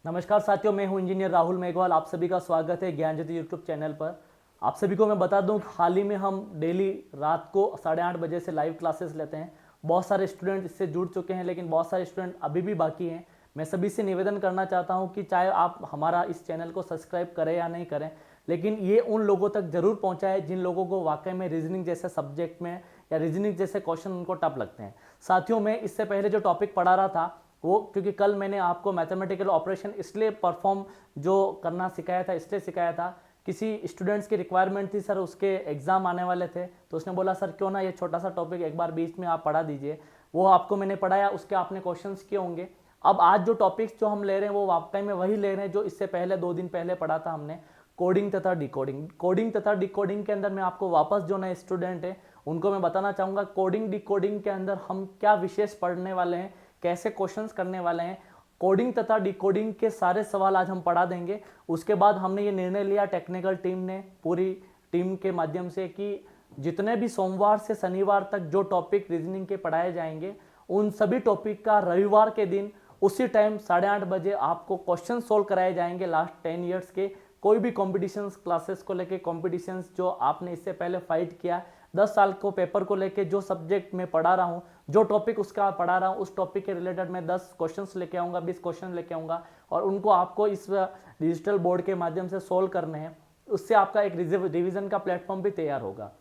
नमस्कार साथियों, मैं हूं इंजीनियर राहुल मेघवाल। आप सभी का स्वागत है ज्ञान ज्योति यूट्यूब चैनल पर। आप सभी को मैं बता दूं कि हाल ही में हम डेली रात को 8:30 बजे से लाइव क्लासेस लेते हैं। बहुत सारे स्टूडेंट इससे जुड़ चुके हैं, लेकिन बहुत सारे स्टूडेंट अभी भी बाकी हैं। मैं सभी से निवेदन करना चाहता हूं कि चाहे आप हमारा इस चैनल को सब्सक्राइब करें या नहीं करें, लेकिन ये उन लोगों तक जरूर पहुँचाए जिन लोगों को वाकई में रीजनिंग जैसे सब्जेक्ट में या रीजनिंग जैसे क्वेश्चन उनको टफ लगते हैं। साथियों, मैं इससे पहले जो टॉपिक पढ़ा रहा था वो, क्योंकि कल मैंने आपको मैथमेटिकल ऑपरेशन इसलिए परफॉर्म जो करना सिखाया था, इसलिए सिखाया था, किसी स्टूडेंट्स की रिक्वायरमेंट थी सर, उसके एग्जाम आने वाले थे, तो उसने बोला सर क्यों ना ये छोटा सा टॉपिक एक बार बीच में आप पढ़ा दीजिए। वो आपको मैंने पढ़ाया, उसके आपने क्वेश्चंस किए होंगे। अब आज जो टॉपिक्स जो हम ले रहे हैं वो वाकई में वही ले रहे हैं जो इससे पहले 2 दिन पहले पढ़ा था हमने, कोडिंग तथा डिकोडिंग। कोडिंग तथा डिकोडिंग के अंदर मैं आपको वापस जो नए स्टूडेंट हैं उनको मैं बताना चाहूँगा कोडिंग डिकोडिंग के अंदर हम क्या विशेष पढ़ने वाले हैं, कैसे क्वेश्चंस करने वाले हैं। कोडिंग तथा डिकोडिंग के सारे सवाल आज हम पढ़ा देंगे। उसके बाद हमने ये निर्णय लिया टेक्निकल टीम ने, पूरी टीम के माध्यम से, कि जितने भी सोमवार से शनिवार तक जो टॉपिक रीजनिंग के पढ़ाए जाएंगे उन सभी टॉपिक का रविवार के दिन उसी टाइम 8:30 बजे आपको क्वेश्चन सोल्व कराए जाएंगे लास्ट 10 ईयर्स के। कोई भी कॉम्पिटिशन्स क्लासेस को लेके, कॉम्पिटिशन्स जो आपने इससे पहले फाइट किया, 10 साल को पेपर को लेके जो सब्जेक्ट में पढ़ा रहा हूँ, जो टॉपिक उसका पढ़ा रहा हूँ, उस टॉपिक के रिलेटेड मैं 10 क्वेश्चंस लेके आऊँगा, 20 क्वेश्चन लेके आऊँगा और उनको आपको इस डिजिटल बोर्ड के माध्यम से सोल्व करने हैं। उससे आपका एक रिवीजन का प्लेटफॉर्म भी तैयार होगा।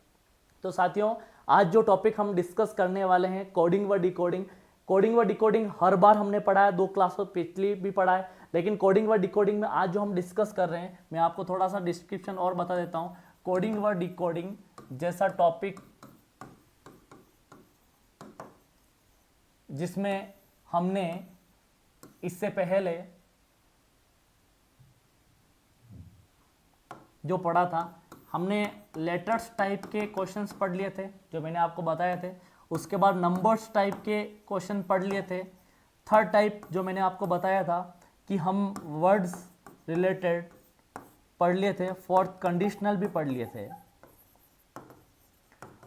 तो साथियों, आज जो टॉपिक हम डिस्कस करने वाले हैं कोडिंग व डिकोडिंग। कोडिंग व डिकोडिंग हर बार हमने पढ़ा है, 2 क्लासों पिछली भी पढ़ा है, लेकिन कोडिंग व डिकोडिंग में आज जो हम डिस्कस कर रहे हैं, मैं आपको थोड़ा सा डिस्क्रिप्शन और बता देता हूँ। कोडिंग व डिकोडिंग जैसा टॉपिक जिसमें हमने इससे पहले जो पढ़ा था, हमने लेटर्स टाइप के क्वेश्चंस पढ़ लिए थे जो मैंने आपको बताए थे। उसके बाद नंबर्स टाइप के क्वेश्चन पढ़ लिए थे। थर्ड टाइप जो मैंने आपको बताया था कि हम वर्ड्स रिलेटेड पढ़ लिए थे। फोर्थ कंडीशनल भी पढ़ लिए थे।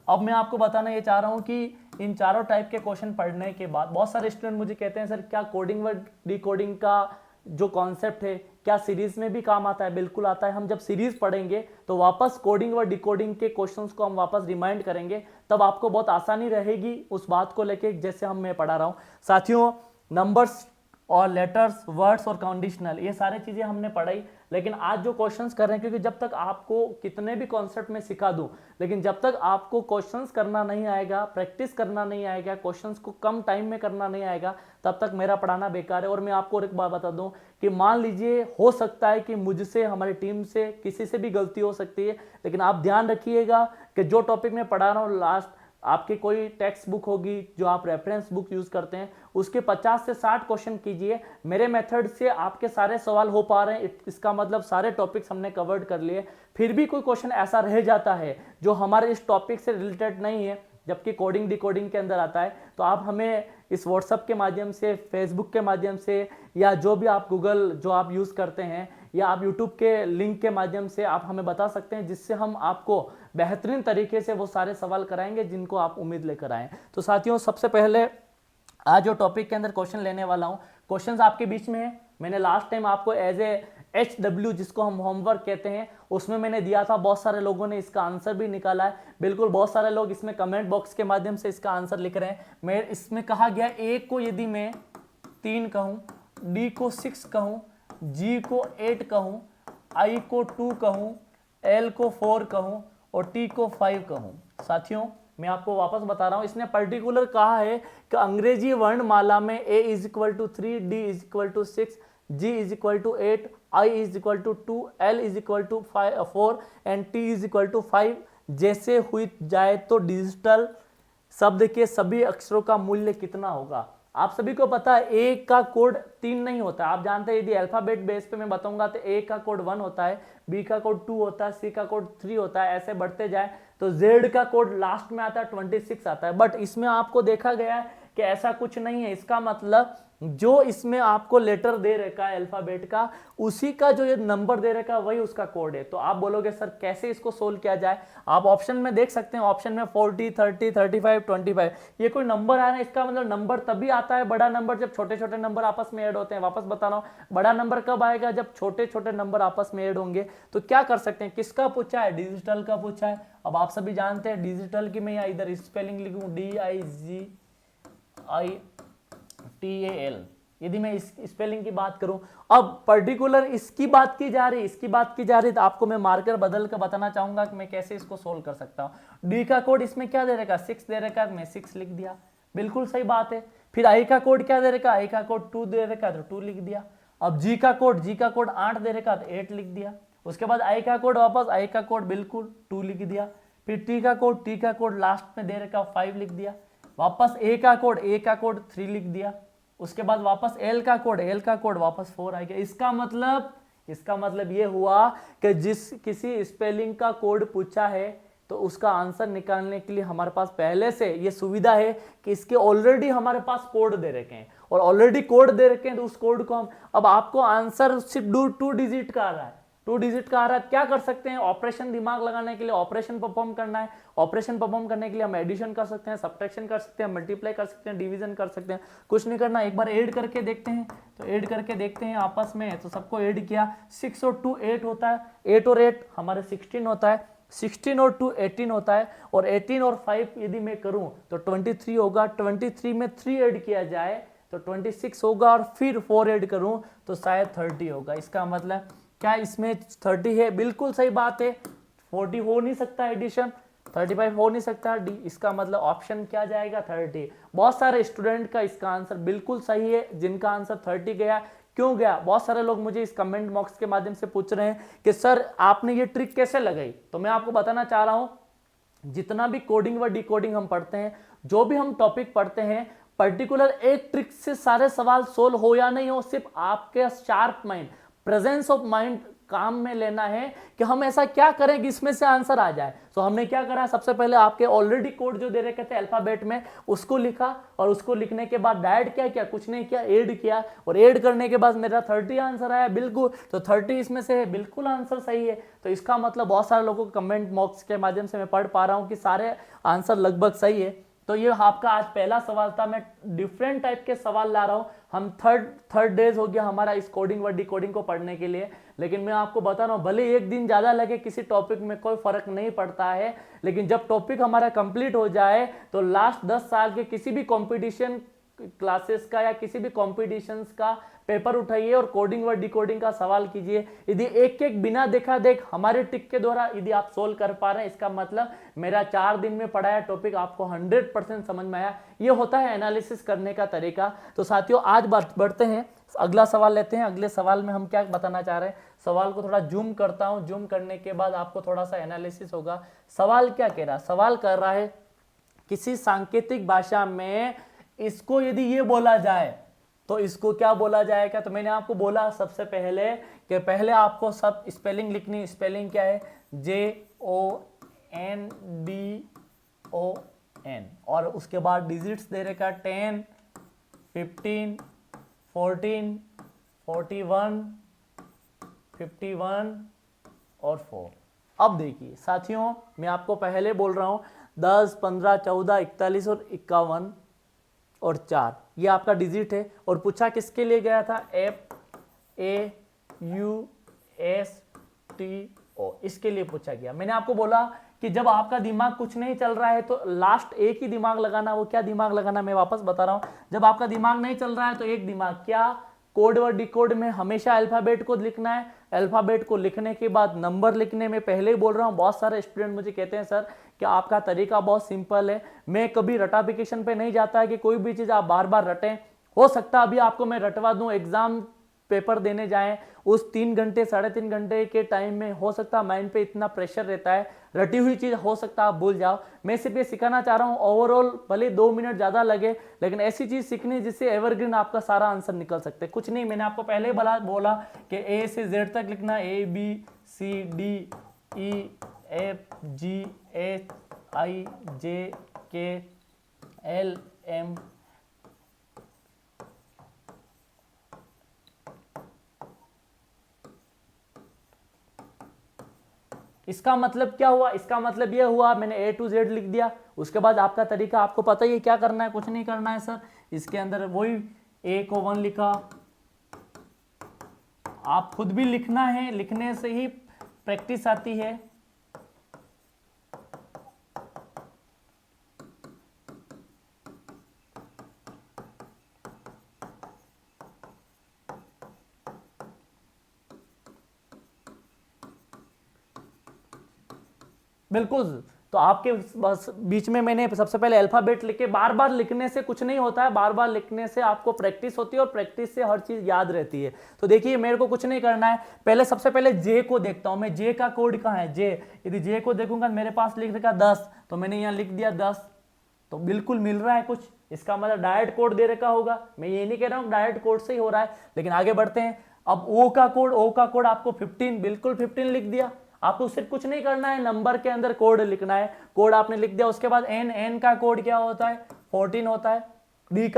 अब मैं आपको बताना ये चाह रहा हूँ कि इन चारों टाइप के क्वेश्चन पढ़ने के बाद बहुत सारे स्टूडेंट मुझे कहते हैं सर क्या कोडिंग व डिकोडिंग का जो कॉन्सेप्ट है क्या सीरीज में भी काम आता है? बिल्कुल आता है। हम जब सीरीज पढ़ेंगे तो वापस कोडिंग व डिकोडिंग के क्वेश्चंस को हम वापस रिमाइंड करेंगे, तब आपको बहुत आसानी रहेगी उस बात को लेके जैसे मैं पढ़ा रहा हूँ। साथियों, नंबर्स और लेटर्स, वर्ड्स और कंडीशनल, ये सारी चीजें हमने पढ़ाई, लेकिन आज जो क्वेश्चंस कर रहे हैं, क्योंकि जब तक आपको कितने भी कॉन्सेप्ट में सिखा दूं, लेकिन जब तक आपको क्वेश्चंस करना नहीं आएगा, प्रैक्टिस करना नहीं आएगा, क्वेश्चंस को कम टाइम में करना नहीं आएगा, तब तक मेरा पढ़ाना बेकार है। और मैं आपको एक बात बता दूं कि मान लीजिए हो सकता है कि मुझसे, हमारी टीम से, किसी से भी गलती हो सकती है, लेकिन आप ध्यान रखिएगा कि जो टॉपिक मैं पढ़ा रहा हूँ, लास्ट आपकी कोई टेक्स्ट बुक होगी जो आप रेफरेंस बुक यूज करते हैं, उसके 50 से 60 क्वेश्चन कीजिए। मेरे मेथड से आपके सारे सवाल हो पा रहे हैं, इसका मतलब सारे टॉपिक्स हमने कवर्ड कर लिए। फिर भी कोई क्वेश्चन ऐसा रह जाता है जो हमारे इस टॉपिक से रिलेटेड नहीं है, जबकि कोडिंग डिकोडिंग के अंदर आता है, तो आप हमें इस व्हाट्सएप के माध्यम से, फेसबुक के माध्यम से, या जो भी आप गूगल जो आप यूज़ करते हैं, या आप यूट्यूब के लिंक के माध्यम से आप हमें बता सकते हैं, जिससे हम आपको बेहतरीन तरीके से वो सारे सवाल कराएंगे जिनको आप उम्मीद लेकर आए। तो साथियों, सबसे पहले आज जो टॉपिक के अंदर क्वेश्चन लेने वाला हूँ, क्वेश्चंस आपके बीच में है। मैंने लास्ट टाइम आपको एज ए HW जिसको हम होमवर्क कहते हैं, उसमें मैंने दिया था। बहुत सारे लोगों ने इसका आंसर भी निकाला है। बिल्कुल, बहुत सारे लोग इसमें कमेंट बॉक्स के माध्यम से इसका आंसर लिख रहे हैं। मैं इसमें कहा गया A को यदि मैं 3 कहूँ, D को 6 कहूँ, G को 8 कहूँ, I को 2 कहूँ, L को 4 कहूँ और T को 5 कहूँ। साथियों, मैं आपको वापस बता रहा हूं, इसने पर्टिकुलर कहा है कि अंग्रेजी वर्णमाला में A = 3, D = 6, G = 8, I = 2, L = 4 and T = 5 जैसे हुई जाए तो डिजिटल शब्द के सभी अक्षरों का मूल्य कितना होगा? आप सभी को पता है ए का कोड 3 नहीं होता। आप जानते हैं, यदि अल्फाबेट बेस पे मैं बताऊंगा तो ए का कोड 1 होता है, बी का कोड 2 होता है, सी का कोड 3 होता है, ऐसे बढ़ते जाए तो जेड का कोड लास्ट में आता है 26 आता है। बट इसमें आपको देखा गया है कि ऐसा कुछ नहीं है। इसका मतलब जो इसमें आपको लेटर दे रखा है अल्फाबेट का, उसी का जो ये नंबर दे रखा है वही उसका कोड है। तो आप बोलोगे सर कैसे इसको सोल्व किया जाए, आप ऑप्शन में देख सकते हैं, ऑप्शन में 40, 30, 35, 25 ये कोई नंबर आ रहा है। इसका मतलब नंबर तभी आता है बड़ा नंबर जब छोटे छोटे नंबर आपस में ऐड होते हैं। वापस बता रहा हूं, बड़ा नंबर कब आएगा, जब छोटे छोटे नंबर आपस में ऐड होंगे। तो क्या कर सकते हैं, किसका पूछा है, डिजिटल का पूछा है। अब आप सभी जानते हैं डिजिटल की मैं इधर स्पेलिंग लिखूं DIGITAL, यदि मैं इस स्पेलिंग की बात करूं। अब पर्टिकुलर इसकी बात की जा रही, इसकी बात की जा रही, तो आपको मैं मार्कर बदल कर बताना चाहूंगा कि मैं कैसे इसको सोल्व कर सकता हूं। डी का कोड इसमें क्या दे रखा, 6 दे रखा, मैं 6 लिख दिया, बिल्कुल सही बात है। फिर आई का कोड क्या दे रखा, आई का कोड 2 दे रखा तो 2 लिख दिया। अब जी का कोड 8 दे रखा तो 8 लिख दिया। उसके बाद आई का कोड वापस आई का कोड बिल्कुल 2 लिख दिया। फिर टी का कोड लास्ट में दे रखा 5 लिख दिया। वापस ए का कोड 3 लिख दिया। उसके बाद वापस एल का कोड वापस 4 आ गया। इसका मतलब ये हुआ कि किसी स्पेलिंग का कोड पूछा है तो उसका आंसर निकालने के लिए हमारे पास पहले से ये सुविधा है कि इसके ऑलरेडी हमारे पास कोड दे रखे हैं, और ऑलरेडी कोड दे रखे हैं तो उस कोड को हम, अब आपको आंसर सिर्फ 2 डिजिट का आ रहा है, 2 डिजिट का आ रहा है, क्या कर सकते हैं, ऑपरेशन दिमाग लगाने के लिए ऑपरेशन परफॉर्म करना है। ऑपरेशन परफॉर्म करने के लिए हम एडिशन कर सकते हैं, सब्ट्रैक्शन कर सकते हैं, मल्टीप्लाई कर सकते हैं, डिवीजन कर सकते हैं। कुछ नहीं करना, एक बार ऐड करके देखते हैं। तो ऐड करके देखते हैं आपस में, तो सबको ऐड किया, 6 और 2 8 होता है, 8 और 8 हमारे 16 होता है, 16 और 2 18 होता है, और 18 और 5 यदि मैं करूं तो 23 होगा। 23 में 3 ऐड किया जाए तो 26 होगा, और फिर 4 ऐड करूं तो शायद 30 होगा। इसका मतलब क्या इसमें 30 है, बिल्कुल सही बात है। 40 हो नहीं सकता एडिशन, 35 हो नहीं सकता डी, इसका मतलब ऑप्शन क्या जाएगा 30। बहुत सारे स्टूडेंट का इसका आंसर बिल्कुल सही है, जिनका आंसर 30 गया। क्यों गया, बहुत सारे लोग मुझे इस कमेंट बॉक्स के माध्यम से पूछ रहे हैं कि सर आपने ये ट्रिक कैसे लगाई। तो मैं आपको बताना चाह रहा हूं, जितना भी कोडिंग व डिकोडिंग हम पढ़ते हैं, जो भी हम टॉपिक पढ़ते हैं, पर्टिकुलर एक ट्रिक से सारे सवाल सोल्व हो या नहीं हो, सिर्फ आपके sharp mind, presence of mind काम में लेना है कि हम ऐसा क्या करें कि इसमें से आंसर आ जाए। तो हमने क्या करा, सबसे पहले आपके ऑलरेडी कोड जो दे रखे थे अल्फाबेट में उसको लिखा, और उसको लिखने के बाद डायरेक्ट क्या किया, कुछ नहीं किया, ऐड किया, और ऐड करने के बाद मेरा 30 आंसर आया बिल्कुल। तो 30 इसमें से है, बिल्कुल आंसर सही है। तो इसका मतलब बहुत सारे लोगों को कमेंट बॉक्स के माध्यम से मैं पढ़ पा रहा हूं कि सारे आंसर लगभग सही है। तो ये आपका आज पहला सवाल था। मैं डिफरेंट टाइप के सवाल ला रहा हूं। हम थर्ड डेज हो गया हमारा इस कोडिंग व डिकोडिंग को पढ़ने के लिए, लेकिन मैं आपको बता रहा हूं, भले एक दिन ज्यादा लगे, किसी टॉपिक में कोई फर्क नहीं पड़ता है, लेकिन जब टॉपिक हमारा कंप्लीट हो जाए तो लास्ट 10 साल के किसी भी कंपटीशन क्लासेस का या किसी भी कॉम्पिटिशन्स का पेपर उठाइए और कोडिंग व डिकोडिंग का सवाल कीजिए। यदि एक एक बिना देखा देख हमारे ट्रिक के द्वारा यदि आप सोल्व कर पा रहे हैं, इसका मतलब मेरा 4 दिन में पढ़ाया टॉपिक आपको 100% समझ में आया। ये होता है एनालिसिस करने का तरीका। तो साथियों आज बढ़ते हैं, अगला सवाल लेते हैं। अगले सवाल में हम क्या बताना चाह रहे हैं, सवाल को थोड़ा जूम करता हूं, जूम करने के बाद आपको थोड़ा सा एनालिसिस होगा। सवाल क्या कह रहा है, सवाल कर रहा है किसी सांकेतिक भाषा में इसको यदि ये बोला जाए तो इसको क्या बोला जाएगा। तो मैंने आपको बोला सबसे पहले कि पहले आपको सब स्पेलिंग लिखनी। स्पेलिंग क्या है, JONDON, और उसके बाद डिजिट्स दे रखा 10 15 14 41 51 और 4। अब देखिए साथियों, मैं आपको पहले बोल रहा हूं 10 15 14 41 और 51 और 4 ये आपका डिजिट है। और पूछा किसके लिए गया था, FAUSTO, इसके लिए पूछा गया। मैंने आपको बोला कि जब आपका दिमाग कुछ नहीं चल रहा है तो लास्ट एक ही दिमाग लगाना। वो क्या दिमाग लगाना, मैं वापस बता रहा हूं। जब आपका दिमाग नहीं चल रहा है तो एक दिमाग, क्या, कोड व डिकोड में हमेशा अल्फाबेट को लिखना है। अल्फाबेट को लिखने के बाद नंबर लिखने में, पहले ही बोल रहा हूं, बहुत सारे स्टूडेंट मुझे कहते हैं सर कि आपका तरीका बहुत सिंपल है, मैं कभी रटाफिकेशन पे नहीं जाता है कि कोई भी चीज आप बार बार रटें। हो सकता है अभी आपको मैं रटवा दूं, एग्जाम पेपर देने जाएं उस 3 घंटे 3.5 घंटे के टाइम में हो सकता है माइंड पे इतना प्रेशर रहता है, रटी हुई चीज हो सकता है आप भूल जाओ। मैं सिर्फ ये सिखाना चाह रहा हूं, ओवरऑल भले 2 मिनट ज्यादा लगे, लेकिन ऐसी चीज सीखनी जिससे एवरग्रीन आपका सारा आंसर निकल सकते। कुछ नहीं, मैंने आपको पहले ही बोला कि A से Z तक लिखना, ABCDEFGHIJKLMNO इसका मतलब क्या हुआ, इसका मतलब ये हुआ मैंने A to Z लिख दिया। उसके बाद आपका तरीका आपको पता ही है क्या करना है, कुछ नहीं करना है सर, इसके अंदर वही A को 1 लिखा, आप खुद भी लिखना है, लिखने से ही प्रैक्टिस आती है। बिल्कुल, तो आपके बस बीच में मैंने सबसे पहले अल्फाबेट लिख के, बार बार लिखने से कुछ नहीं होता है, बार बार लिखने से आपको प्रैक्टिस होती है और प्रैक्टिस से हर चीज याद रहती है। तो देखिए मेरे को कुछ नहीं करना है, पहले सबसे पहले जे को देखता हूं मैं, जे का कोड कहाँ है, जे, यदि जे को देखूंगा मेरे पास लिख रखा 10, तो मैंने यहाँ लिख दिया 10, तो बिल्कुल मिल रहा है कुछ, इसका मतलब डायरेक्ट कोड दे रखा होगा। मैं ये नहीं कह रहा हूँ डायरेक्ट कोड से ही हो रहा है, लेकिन आगे बढ़ते हैं। अब ओ का कोड आपको 15, बिल्कुल 15 लिख दिया। आपको सिर्फ कुछ नहीं करना है, नंबर के अंदर कोड लिखना है, कोड आपने लिख दिया। उसके बाद एन का कोड क्या होता है, 14 होता है। डी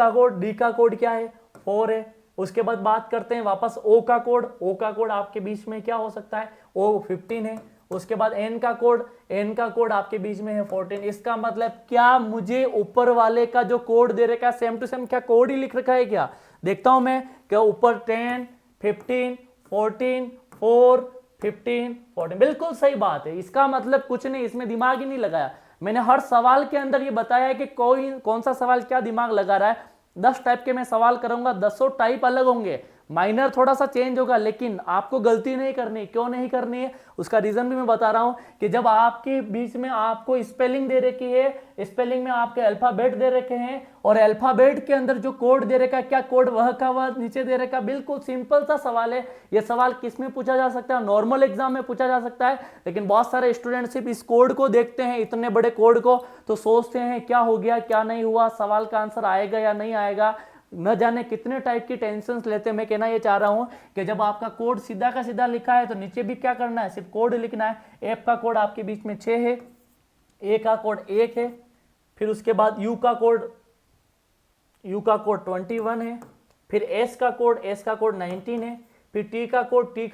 का कोड क्या है, 4 है। उसके बाद बात करते हैं वापस ओ का कोड आपके बीच में क्या हो सकता है, ओ 15 है। उसके बाद एन का कोड आपके बीच में है 14। इसका मतलब क्या, मुझे ऊपर वाले का जो कोड दे रखा है सेम टू सेम क्या कोड ही लिख रखा है क्या, देखता हूं मैं, क्या ऊपर 10, 15, 14, 4, 15, 14, बिल्कुल सही बात है। इसका मतलब कुछ नहीं, इसमें दिमाग ही नहीं लगाया मैंने। हर सवाल के अंदर ये बताया है कि कौन सा सवाल क्या दिमाग लगा रहा है। 10 टाइप के मैं सवाल करूंगा, 10 टाइप अलग होंगे, माइनर थोड़ा सा चेंज होगा, लेकिन आपको गलती नहीं करनी। क्यों नहीं करनी है, उसका रीजन भी मैं बता रहा हूं कि जब आपके बीच में आपको स्पेलिंग दे रखी है, स्पेलिंग में आपके अल्फाबेट दे रखे हैं, और अल्फाबेट के अंदर जो कोड दे रखा है, क्या कोड वह का वह नीचे दे रखा है, बिल्कुल सिंपल सा सवाल है। यह सवाल किस में पूछा जा सकता है, नॉर्मल एग्जाम में पूछा जा सकता है, लेकिन बहुत सारे स्टूडेंट सिर्फ इस कोड को देखते हैं, इतने बड़े कोड को, तो सोचते हैं क्या हो गया क्या नहीं हुआ, सवाल का आंसर आएगा या नहीं आएगा, न जाने कितने टाइप की टेंशन लेते हैं। मैं कहना ये चाह रहा हूं कि जब आपका कोड सीधा का सीधा लिखा है तो नीचे भी क्या करना है, सिर्फ कोड लिखना है। एफ का कोड आपके बीच में 6 है, ए का कोड 1 है, फिर उसके बाद यू का कोड 21 है, फिर एस का कोड 19 है, फिर टी का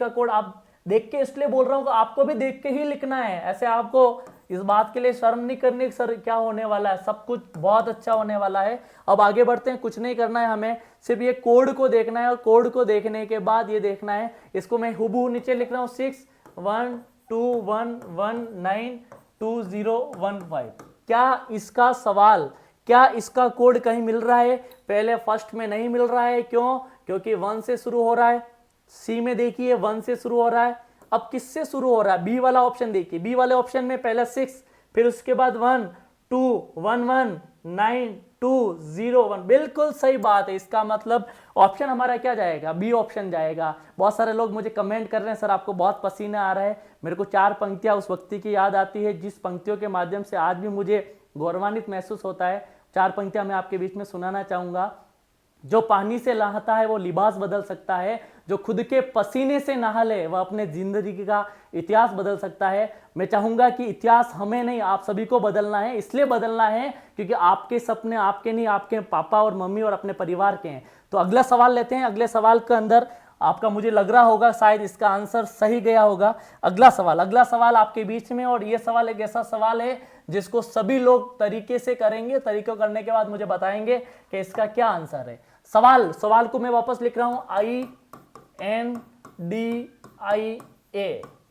कोड आप देख के इसलिए बोल रहा हूं कि आपको भी देख के ही लिखना है। ऐसे आपको इस बात के लिए शर्म नहीं करनी कि सर क्या होने वाला है, सब कुछ बहुत अच्छा होने वाला है। अब आगे बढ़ते हैं, कुछ नहीं करना है हमें, सिर्फ ये कोड को देखना है, और कोड को देखने के बाद ये देखना है, इसको मैं हुबहू नीचे लिख रहा हूँ 6121192015। क्या इसका कोड कहीं मिल रहा है, पहले फर्स्ट में नहीं मिल रहा है, क्यों, क्योंकि 1 से शुरू हो रहा है। सी में देखिए 1 से शुरू हो रहा है। अब किससे शुरू हो रहा है, बी वाला ऑप्शन देखिए, बी वाले ऑप्शन में पहले 6, फिर उसके बाद 1 2 1 1 9 2 0 1, बिल्कुल सही बात है। इसका मतलब ऑप्शन हमारा क्या जाएगा, बी ऑप्शन जाएगा। बहुत सारे लोग मुझे कमेंट कर रहे हैं सर आपको बहुत पसीना आ रहा है। मेरे को 4 पंक्तियां उस व्यक्ति की याद आती है जिस पंक्तियों के माध्यम से आज भी मुझे गौरवान्वित महसूस होता है। 4 पंक्तियां मैं आपके बीच में सुनाना चाहूंगा। जो पानी से नहाता है वो लिबास बदल सकता है, जो खुद के पसीने से नहा ले वह अपने जिंदगी का इतिहास बदल सकता है। मैं चाहूंगा कि इतिहास हमें नहीं आप सभी को बदलना है, इसलिए बदलना है क्योंकि आपके सपने आपके नहीं, आपके पापा और मम्मी और अपने परिवार के हैं। तो अगला सवाल लेते हैं। अगले सवाल के अंदर आपका मुझे लग रहा होगा शायद इसका आंसर सही गया होगा। अगला सवाल आपके बीच में, और यह सवाल एक ऐसा सवाल है जिसको सभी लोग तरीके से करेंगे, तरीकों करने के बाद मुझे बताएंगे कि इसका क्या आंसर है। सवाल को मैं वापस लिख रहा हूं, INDIA,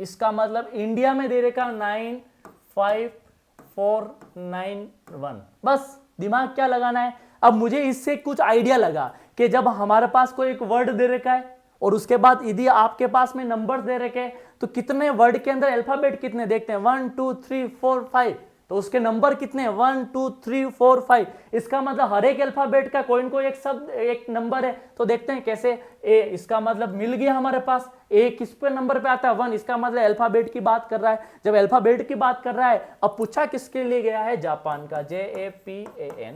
इसका मतलब इंडिया में दे रखा 95491। बस दिमाग क्या लगाना है। अब मुझे इससे कुछ आइडिया लगा कि जब हमारे पास कोई एक वर्ड दे रखा है और उसके बाद यदि आपके पास में नंबर दे रखे हैं तो कितने वर्ड के अंदर अल्फाबेट कितने देखते हैं, 1 2 3 4 5, तो उसके नंबर कितने हैं, 1 2 3 4 5। इसका मतलब हर एक अल्फाबेट का कोई न कोई एक शब्द एक नंबर है। तो देखते हैं कैसे। ए, इसका मतलब मिल गया हमारे पास, ए किस पे नंबर पे आता है, 1, इसका मतलब अल्फाबेट की बात कर रहा है। जब अल्फाबेट की बात कर रहा है, अब पूछा किसके लिए गया है, जापान का, JAPAN।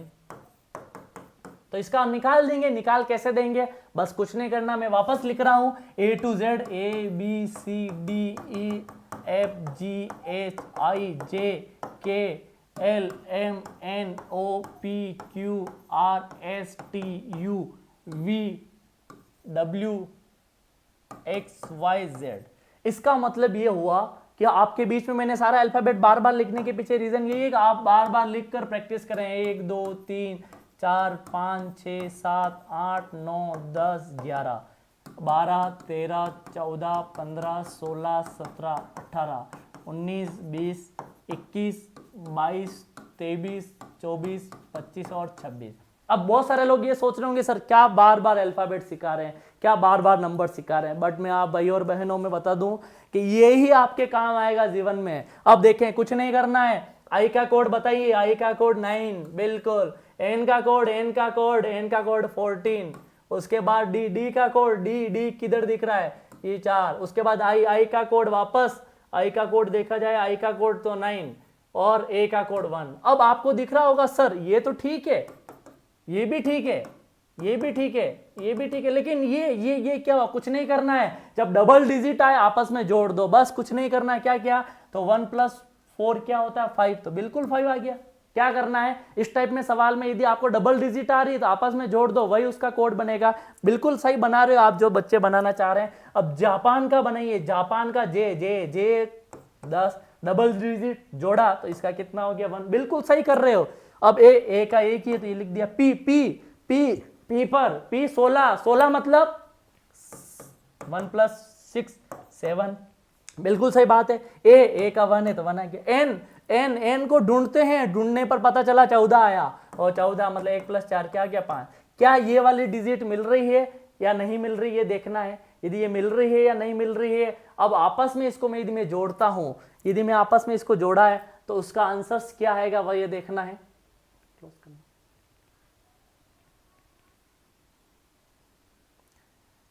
तो इसका निकाल देंगे। निकाल कैसे देंगे, बस कुछ नहीं करना, मैं वापस लिख रहा हूं A to Z ABCDEFGHIJKLMNOPQRSTUVWXYZ। इसका मतलब ये हुआ कि आपके बीच में मैंने सारा अल्फाबेट बार बार लिखने के पीछे रीजन यही है कि आप बार बार लिख कर प्रैक्टिस करें। 1 2 3 4 5 6 7 8 9 10 11 12 13 14 15 16 17 18 19 20 21 22 23 24 25 और 26। अब बहुत सारे लोग ये सोच रहे होंगे सर क्या बार बार अल्फाबेट सिखा रहे हैं, क्या बार बार नंबर सिखा रहे हैं, बट मैं आप भाई और बहनों में बता दूं कि ये ही आपके काम आएगा जीवन में। अब देखें, कुछ नहीं करना है। आई का कोड बताइए, आई का कोड 9, बिल्कुल। एन का कोड 14। उसके बाद डी, डी का कोड डी किधर दिख रहा है, ये 4। उसके बाद आई का कोड वापस, आई का कोड देखा जाए, आई का कोड तो 9 और ए का कोड 1। अब आपको दिख रहा होगा सर ये तो ठीक है, ये भी ठीक है, ये भी ठीक है, ये भी ठीक है, लेकिन ये क्या हुआ? कुछ नहीं करना है। जब डबल डिजिट आए आपस में जोड़ दो, बस कुछ नहीं करना है। क्या क्या? तो 1 + 4 क्या होता है? 5। तो बिल्कुल 5 आ गया। क्या करना है इस टाइप में सवाल में? यदि आपको डबल डिजिट आ रही है तो आपस में जोड़ दो, वही उसका कोड बनेगा। बिल्कुल सही बना रहे हो आप जो बच्चे बनाना चाह रहे हैं। अब जापान का बनाइए, जापान का जे 10 डबल डिजिट जोड़ा तो इसका कितना हो गया? 1। बिल्कुल सही कर रहे हो। अब ए का एक ही है तो ये लिख दिया पी पर पी 16 मतलब 1 + 6 7। बिल्कुल सही बात है। ए का 1 है तो 1 आ गया। एन को ढूंढते हैं, ढूंढने पर पता चला 14 आया, और 14 मतलब 1 + 4 क्या गया? 5। क्या ये वाली डिजिट मिल रही है या नहीं मिल रही है देखना है। यदि ये मिल रही है या नहीं मिल रही है, अब आपस में इसको यदि मैं जोड़ता हूं, यदि मैं आपस में इसको जोड़ा है तो उसका आंसर क्या आएगा वह ये देखना है। क्लोज करना।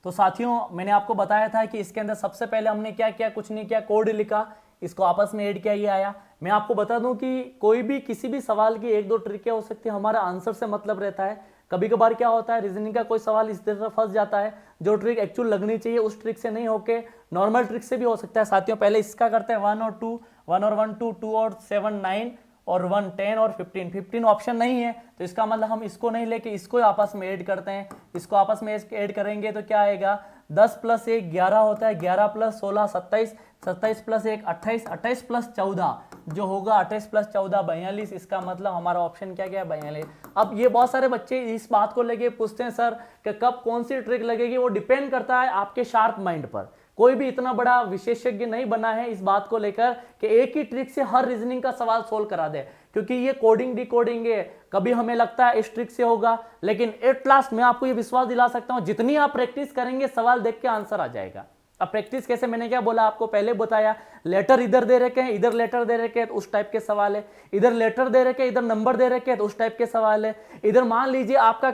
तो साथियों मैंने आपको बताया था कि इसके अंदर सबसे पहले हमने क्या किया, कुछ नहीं किया, कोड लिखा, इसको आपस में ऐड किया, ये आया। मैं आपको बता दूं कि कोई भी किसी भी सवाल की 1-2 ट्रिकें हो सकती है, हमारा आंसर से मतलब रहता है। कभी कभार क्या होता है, रीजनिंग का कोई सवाल इस तरह फंस जाता है, जो ट्रिक एक्चुअल लगनी चाहिए उस ट्रिक से नहीं होके नॉर्मल ट्रिक से भी हो सकता है। साथियों पहले इसका करते हैं 1 और 2, 1 और 1 2 और 7 9 और 1 10 और 15 ऑप्शन नहीं है तो इसका मतलब हम इसको नहीं लेके इसको आपस में ऐड करते हैं। इसको आपस में ऐड करेंगे तो क्या आएगा? 10 + 1 11 होता है, 11 + 16 27, 27 + 1 28, 28 + 14 जो होगा 28 + 14 42। इसका मतलब हमारा ऑप्शन क्या गया? 42। अब ये बहुत सारे बच्चे इस बात को लेके पूछते हैं सर कि कब कौन सी ट्रिक लगेगी। वो डिपेंड करता है आपके शार्प माइंड पर। कोई भी इतना बड़ा विशेषज्ञ नहीं बना है इस बात को लेकर कि एक ही ट्रिक से हर रीजनिंग का सवाल सोल्व करा दे, क्योंकि ये कोडिंग डिकोडिंग है। कभी हमें लगता है इस ट्रिक से होगा, लेकिन एट लास्ट मैं आपको ये विश्वास दिला सकता हूं जितनी आप प्रैक्टिस करेंगे सवाल देख के आंसर आ जाएगा। अब प्रैक्टिस कैसे, मैंने क्या बोला आपको पहले बताया, लेटर इधर दे रखे हैं, इधर लेटर दे रखे हैं तो उस टाइप के सवाल है, इधर लेटर दे रखे हैं, इधर नंबर दे रखे हैं तो उस टाइप के सवाल है, इधर मान लीजिए आपका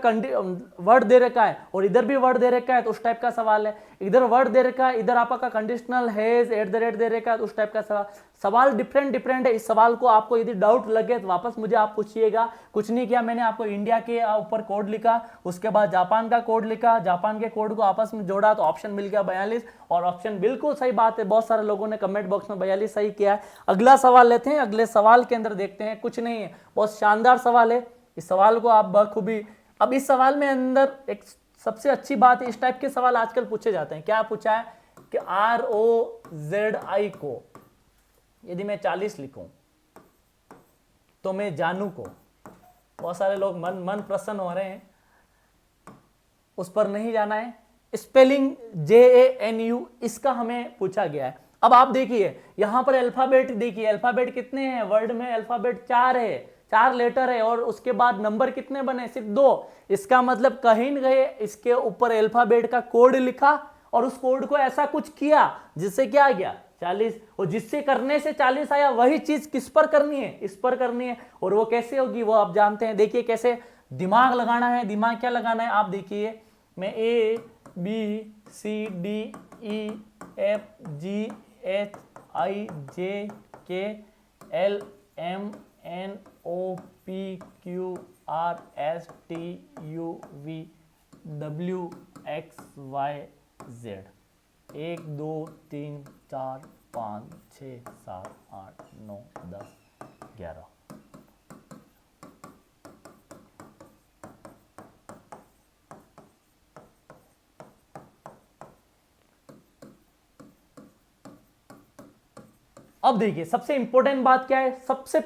वर्ड दे रखा है और इधर भी वर्ड दे रखा है तो उस टाइप का सवाल है, इधर वर्ड दे रखा है, इधर आपका कंडीशनल हैज @ दे रखा है तो उस टाइप का सवाल डिफरेंट है। इस सवाल को आपको यदि डाउट लगे तो वापस मुझे आप पूछिएगा। कुछ नहीं किया मैंने, आपको इंडिया के ऊपर कोड लिखा, उसके बाद जापान का कोड लिखा, जापान के कोड को आपस में जोड़ा तो ऑप्शन मिल गया 42, और ऑप्शन बिल्कुल सही बात है। बहुत सारे लोगों ने कमेंट बॉक्स में 42 सही किया है। अगला सवाल लेते हैं, अगले सवाल के अंदर देखते हैं। कुछ नहीं है, बहुत शानदार सवाल है, इस सवाल को आप बखूबी। अब इस सवाल में अंदर एक सबसे अच्छी बात है, इस टाइप के सवाल आजकल पूछे जाते हैं। क्या पूछा है कि ROZI को यदि मैं 40 लिखूं तो मैं जानू को, बहुत सारे लोग मन प्रसन्न हो रहे हैं, उस पर नहीं जाना है। स्पेलिंग JANU इसका हमें पूछा गया है। अब आप देखिए यहां पर अल्फाबेट देखिए, अल्फाबेट कितने हैं वर्ड में? अल्फाबेट 4 है, 4 लेटर है, और उसके बाद नंबर कितने बने? सिर्फ 2। इसका मतलब कहीं न कहीं इसके ऊपर अल्फाबेट का कोड लिखा और उस कोड को ऐसा कुछ किया जिससे क्या आ गया 40, और जिससे करने से 40 आया वही चीज किस पर करनी है? इस पर करनी है। और वो कैसे होगी वो आप जानते हैं। देखिए कैसे दिमाग लगाना है। दिमाग क्या लगाना है आप देखिए, मैं ABCDEFGHIJKLMNOPQRSTUVWXYZ 1 2 3 4 5 6 7 8 9 10 11। अब देखिए सबसे इंपॉर्टेंट बात क्या है, सबसे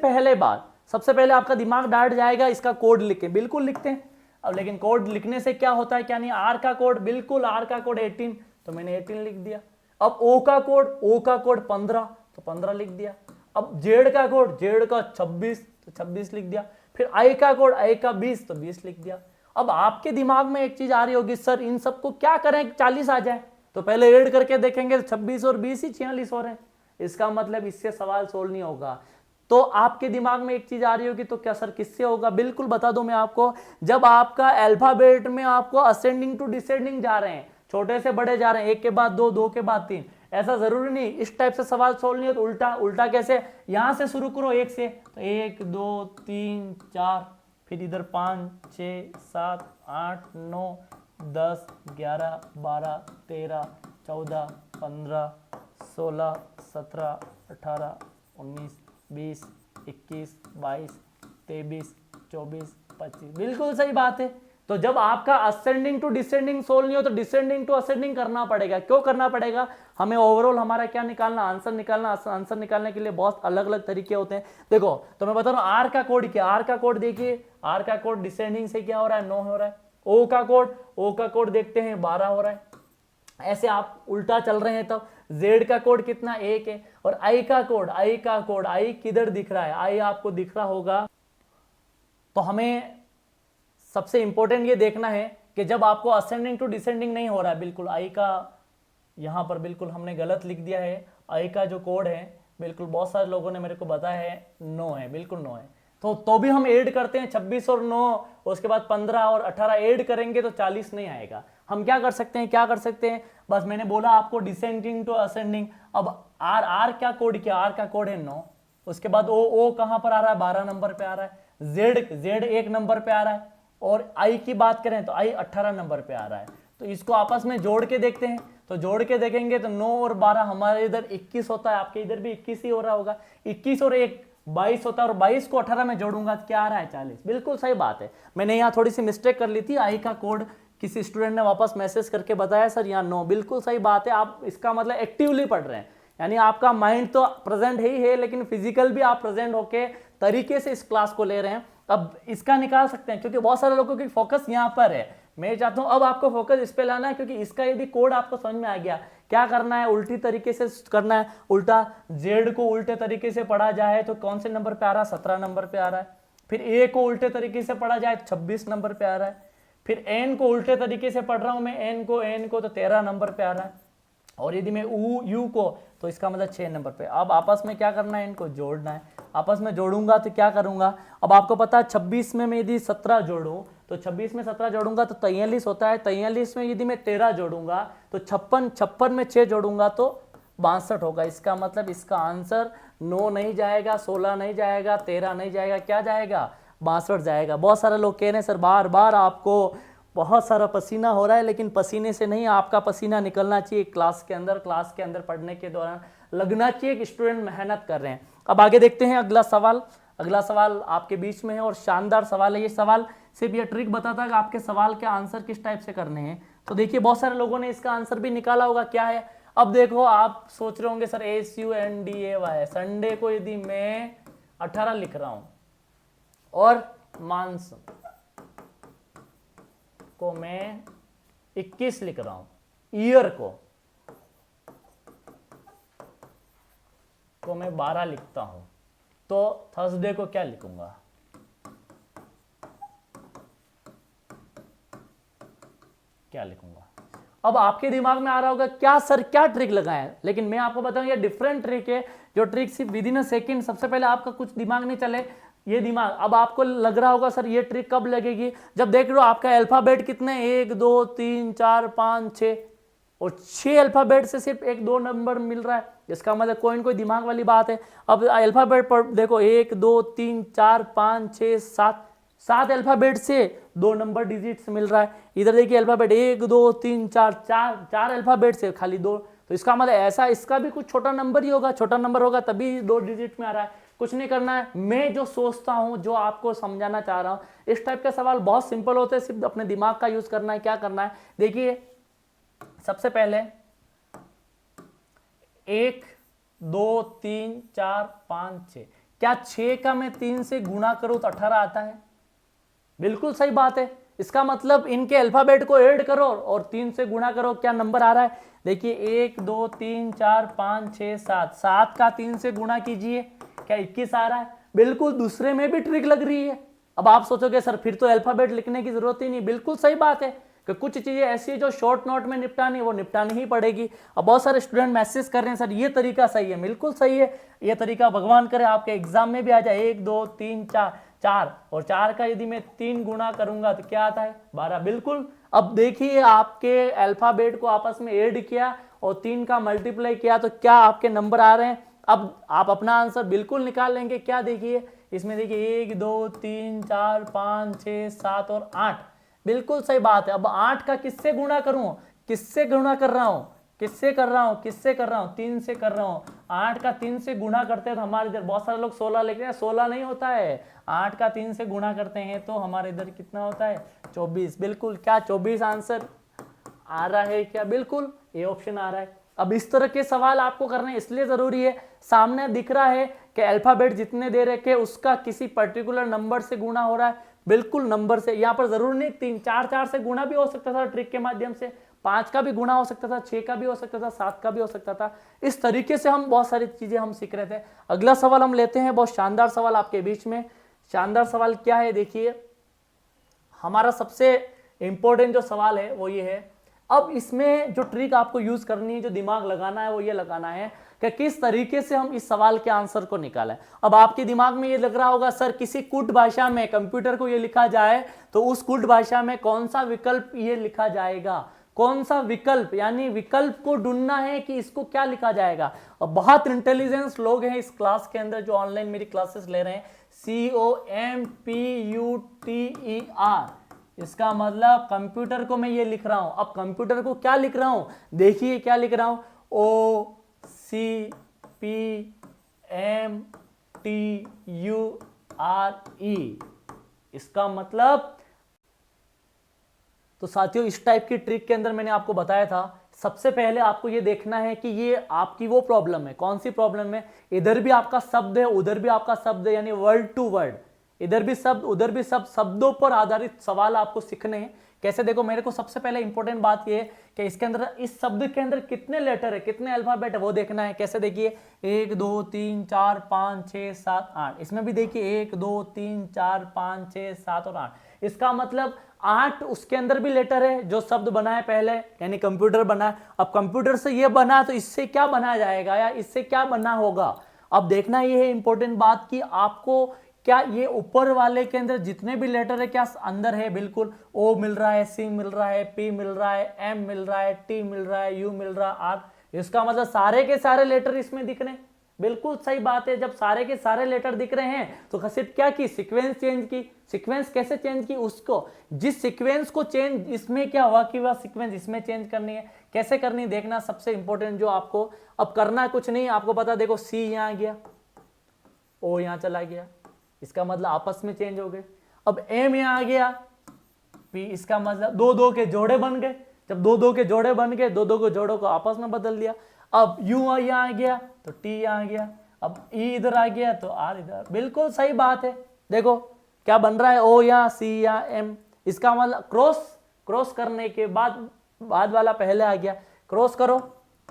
पहले आपका दिमाग डाट जाएगा इसका कोड लिखे, बिल्कुल लिखते हैं। अब लेकिन कोड लिखने से क्या होता है क्या नहीं, आर का कोड, बिल्कुल आर का कोड 18, तो मैंने 18 लिख दिया। अब ओ का कोड 15, तो 15 लिख दिया। अब जेड का 26, तो 26 लिख दिया। फिर आई का 20, तो 20 लिख दिया। अब आपके दिमाग में एक चीज आ रही होगी, सर इन सबको क्या करें 40 आ जाए, तो पहले ऐड करके देखेंगे तो 26 और 20 ही 46 हो रहे हैं, इसका मतलब इससे सवाल सोल्व नहीं होगा। तो आपके दिमाग में एक चीज आ रही होगी, तो क्या सर किससे होगा, बिल्कुल बता दूं मैं आपको, जब आपका अल्फाबेट में आपको असेंडिंग टू डिसेंडिंग जा रहे हैं, छोटे से बड़े जा रहे हैं, एक के बाद दो, दो के बाद तीन, ऐसा जरूरी नहीं इस टाइप से सवाल सोल्व नहीं हो, तो उल्टा कैसे, यहां से शुरू करो एक से, तो 1 2 3 4, फिर इधर 5 6 7 8 9 10 11 12 13 14 15 16 17 18 19 20 21 22 23 24 25, बिल्कुल सही बात है। तो जब आपका असेंडिंग टू डिसेंडिंग सोल्व नहीं हो, तो डिसेंडिंग टू असेंडिंग करना पड़ेगा। क्यों करना पड़ेगा, हमें ओवरऑल हमारा क्या निकालना, आंसर निकालना। आंसर निकालने के लिए बहुत अलग अलग तरीके होते हैं। देखो तो मैं बता रहा हूं आर का कोड क्या, आर का कोड देखिए, आर का कोड डिसेंडिंग से क्या हो रहा है, 9 हो रहा है। ओ का कोड देखते हैं 12 हो रहा है। ऐसे आप उल्टा चल रहे हैं, तब जेड का कोड कितना, 1 है। और आई का कोड आई किधर दिख रहा है, आई आपको दिख रहा होगा। तो हमें सबसे इंपॉर्टेंट ये देखना है कि जब आपको असेंडिंग टू डिसेंडिंग नहीं हो रहा है, बिल्कुल आई का यहां पर बिल्कुल हमने गलत लिख दिया है, आई का जो कोड है बिल्कुल बहुत सारे लोगों ने मेरे को बताया है 9 है, बिल्कुल 9 है। तो भी हम ऐड करते हैं 26 और 9, उसके बाद 15 और 18 ऐड करेंगे तो 40 नहीं आएगा। हम क्या कर सकते हैं, बस मैंने बोला आपको डिसेंडिंग टू असेंडिंग। अब आर का कोड है 9, उसके बाद ओ कहां पर आ रहा है, 12 नंबर पे आ रहा है। जेड 1 नंबर पे आ रहा है, और आई की बात करें तो आई 18 नंबर पे आ रहा है। तो इसको आपस में जोड़ के देखते हैं, तो जोड़ के देखेंगे तो 9 और 12 हमारे इधर 21 होता है, आपके इधर भी 21 ही हो रहा होगा। 21 और 1 22 होता है, और 22 को 18 में जोड़ूंगा तो क्या आ रहा है, 40। बिल्कुल सही बात है। मैंने यहाँ थोड़ी सी मिस्टेक कर ली थी, आई का कोड किसी स्टूडेंट ने वापस मैसेज करके बताया सर यहाँ 9, बिल्कुल सही बात है। आप इसका मतलब एक्टिवली पढ़ रहे हैं, यानी आपका माइंड तो प्रेजेंट ही है, लेकिन फिजिकल भी आप प्रेजेंट होके तरीके से इस क्लास को ले रहे हैं। अब इसका निकाल सकते हैं, क्योंकि बहुत सारे लोगों की फोकस यहाँ पर है। मैं चाहता हूं अब आपको फोकस इस पे लाना है, क्योंकि इसका यदि कोड आपको समझ में आ गया, क्या करना है, उल्टी तरीके से करना है। उल्टा जेड को उल्टे तरीके से पढ़ा जाए तो कौन से नंबर पे आ रहा है, 17 नंबर पे आ रहा है। फिर ए को उल्टे तरीके से पढ़ा जाए 26 नंबर पे आ रहा है। फिर एन को उल्टे तरीके से पढ़ रहा हूं मैं, एन को तो 13 नंबर पे आ रहा है। और यदि मैं यू को, तो इसका मतलब 6 नंबर पे। अब आपस में क्या करना है, इनको जोड़ना है। आपस में जोड़ूंगा तो क्या करूंगा, अब आपको पता है 26 में मैं यदि 17 जोड़ूं, तो 26 में 17 जोड़ूंगा तो 43 होता है। 43 में यदि मैं 13 जोड़ूंगा तो 56 में 6 जोड़ूंगा तो 62 होगा। इसका मतलब इसका आंसर 9 नहीं जाएगा, 16 नहीं जाएगा, 13 नहीं जाएगा, क्या जाएगा, 62 जाएगा। बहुत सारे लोग कह रहे हैं सर बार बार आपको बहुत सारा पसीना हो रहा है, लेकिन पसीने से नहीं, आपका पसीना निकलना चाहिए क्लास के अंदर पढ़ने के दौरान लगना चाहिए कि स्टूडेंट मेहनत कर रहे हैं। अब आगे देखते हैं अगला सवाल आपके बीच में है और शानदार सवाल है। ये सवाल सिर्फ ये ट्रिक बताता है कि आपके सवाल के आंसर किस टाइप से करने हैं। तो देखिए बहुत सारे लोगों ने इसका आंसर भी निकाला होगा, क्या है। अब देखो आप सोच रहे होंगे सर SUNDAY, संडे को यदि मैं 18 लिख रहा हूं और मांस को मैं 21 लिख रहा हूं, ईयर को मैं 12 लिखता हूं, तो थर्सडे को क्या लिखूंगा, क्या लिखूंगा। अब आपके दिमाग में आ रहा होगा क्या सर क्या ट्रिक लगाएं, लेकिन मैं आपको बताऊं ये डिफरेंट ट्रिक है, जो ट्रिक सिर्फ विद इन अ सेकेंड। सबसे पहले आपका कुछ दिमाग नहीं चले, ये दिमाग अब आपको लग रहा होगा सर ये ट्रिक कब लगेगी, जब देख लो आपका अल्फाबेट कितने 1 2 3 4 5 6 और 6 अल्फाबेट से सिर्फ 1 2 नंबर मिल रहा है, इसका मतलब कोई दिमाग वाली बात है। अब अल्फाबेट पर देखो 1 2 3 4 5 6 7 अल्फाबेट से 2 नंबर डिजिट्स मिल रहा है। इधर देखिए अल्फाबेट 1 2 3 4 अल्फाबेट से खाली 2, तो इसका मतलब ऐसा इसका भी कुछ छोटा नंबर ही होगा, छोटा नंबर होगा तभी 2 डिजिट में आ रहा है। कुछ नहीं करना है, मैं जो सोचता हूं जो आपको समझाना चाह रहा हूं, इस टाइप के सवाल बहुत सिंपल होते हैं, सिर्फ अपने दिमाग का यूज करना है। क्या करना है देखिए, सबसे पहले 1 2 3 4 5 6, क्या 6 का मैं 3 से गुणा करूं तो 18 आता है? बिल्कुल सही बात है। इसका मतलब इनके अल्फाबेट को ऐड करो और 3 से गुणा करो, क्या नंबर आ रहा है? देखिए 1 2 3 4 5 6 7, 7 का 3 से गुणा कीजिए, क्या 21 आ रहा है? बिल्कुल, दूसरे में भी ट्रिक लग रही है। अब आप सोचोगे सर फिर तो अल्फाबेट लिखने की जरूरत ही नहीं। बिल्कुल सही बात है कि कुछ चीजें ऐसी है जो शॉर्ट नोट में निपटानी, वो निपटानी ही पड़ेगी। अब बहुत सारे स्टूडेंट मैसेज कर रहे हैं सर ये तरीका सही है। बिल्कुल सही है, ये तरीका भगवान करे आपके एग्जाम में भी आ जाए। 1 2 3 4, 4 और 4 का यदि मैं 3 गुणा करूंगा तो क्या आता है? 12। बिल्कुल। अब देखिए आपके अल्फाबेट को आपस में ऐड किया और 3 का मल्टीप्लाई किया तो क्या आपके नंबर आ रहे हैं? अब आप अपना आंसर बिल्कुल निकाल लेंगे। क्या देखिए इसमें, देखिए 1 2 3 4 5 6 7 और 8। बिल्कुल सही बात है। अब 8 का किससे गुणा करूं? किससे गुणा कर रहा हूं? किससे कर रहा हूं? किससे कर रहा हूं? 3 से कर रहा हूं। 8 का 3 से गुणा करते हैं तो हमारे इधर बहुत सारे लोग 16 लिखते हैं, 16 नहीं होता है। 8 का 3 से गुणा करते हैं तो हमारे इधर कितना होता है? 24। बिल्कुल, क्या 24 आंसर आ रहा है? क्या बिल्कुल ये ऑप्शन आ रहा है। अब इस तरह के सवाल आपको करने इसलिए जरूरी है, सामने दिख रहा है कि अल्फाबेट जितने दे रखे उसका किसी पर्टिकुलर नंबर से गुणा हो रहा है। बिल्कुल नंबर से, यहाँ पर जरूर नहीं 3 4 4 से गुणा भी हो सकता था ट्रिक के माध्यम से, 5 का भी गुणा हो सकता था, 6 का भी हो सकता था, 7 का भी हो सकता था। इस तरीके से हम बहुत सारी चीजें हम सीख रहे थे। अगला सवाल हम लेते हैं, बहुत शानदार सवाल आपके बीच में। शानदार सवाल क्या है? देखिए हमारा सबसे इंपॉर्टेंट जो सवाल है वो ये है। अब इसमें जो ट्रिक आपको यूज करनी है, जो दिमाग लगाना है, वो ये लगाना है कि किस तरीके से हम इस सवाल के आंसर को निकालें। अब आपके दिमाग में ये लग रहा होगा सर किसी कुट भाषा में कंप्यूटर को ये लिखा जाए तो उस कुट भाषा में कौन सा विकल्प ये लिखा जाएगा, कौन सा विकल्प, यानी विकल्प को ढूंढना है कि इसको क्या लिखा जाएगा। और बहुत इंटेलिजेंस लोग हैं इस क्लास के अंदर जो ऑनलाइन मेरी क्लासेस ले रहे हैं। COMPUTER, इसका मतलब कंप्यूटर को मैं ये लिख रहा हूं। अब कंप्यूटर को क्या लिख रहा हूं? देखिए क्या लिख रहा हूं, OCPMTURE। इसका मतलब, तो साथियों इस टाइप की ट्रिक के अंदर मैंने आपको बताया था, सबसे पहले आपको ये देखना है कि ये आपकी वो प्रॉब्लम है। कौन सी प्रॉब्लम है? इधर भी आपका शब्द है, उधर भी आपका शब्द है, यानी वर्ड टू वर्ड, इधर भी शब्द उधर भी शब्द, शब्दों पर आधारित सवाल आपको सीखने हैं। कैसे? देखो मेरे को सबसे पहले इंपॉर्टेंट बात ये है कि इसके अंदर, इस शब्द के अंदर कितने लेटर है, कितने अल्फाबेट है वो देखना है। कैसे? देखिए 1 2 3 4 5 6 7 8, इसमें भी देखिए 1 2 3 4 5 6 7 और 8। इसका मतलब 8 उसके अंदर भी लेटर है जो शब्द बना है पहले, यानी कंप्यूटर बना है। अब कंप्यूटर से ये बना तो इससे क्या बनाया जाएगा या इससे क्या बना होगा? अब देखना ये है इंपॉर्टेंट बात कि आपको क्या ये ऊपर वाले के अंदर जितने भी लेटर है क्या अंदर है? बिल्कुल, O मिल रहा है, C मिल रहा है, P मिल रहा है, M मिल रहा है, T मिल रहा है, U मिल रहा है, R। इसका मतलब सारे के सारे लेटर इसमें दिख रहे हैं। बिल्कुल सही बात है, जब सारे के सारे लेटर दिख रहे हैं तो सिर्फ क्या की, सीक्वेंस चेंज की। सीक्वेंस कैसे चेंज की? उसको, जिस सीक्वेंस को चेंज इसमें क्या हुआ कि वह सीक्वेंस इसमें चेंज करनी है। कैसे करनी देखना, सबसे इंपॉर्टेंट जो आपको अब करना है कुछ नहीं, आपको पता, देखो C यहां गया, O यहां चला गया, इसका मतलब आपस में चेंज हो गए। अब M यहां आ गया, P, इसका मतलब दो दो के जोड़े बन गए। जब दो दो के जोड़े बन गए, दो दो के जोड़ों को आपस में बदल दिया। अब U यहां आ गया तो T यहां आ गया, अब E इधर आ गया तो R इधर। बिल्कुल सही बात है। देखो क्या बन रहा है, O यहाँ, C यहाँ, M। इसका मतलब क्रॉस, क्रॉस करने के बाद वाला पहले आ गया। क्रॉस करो,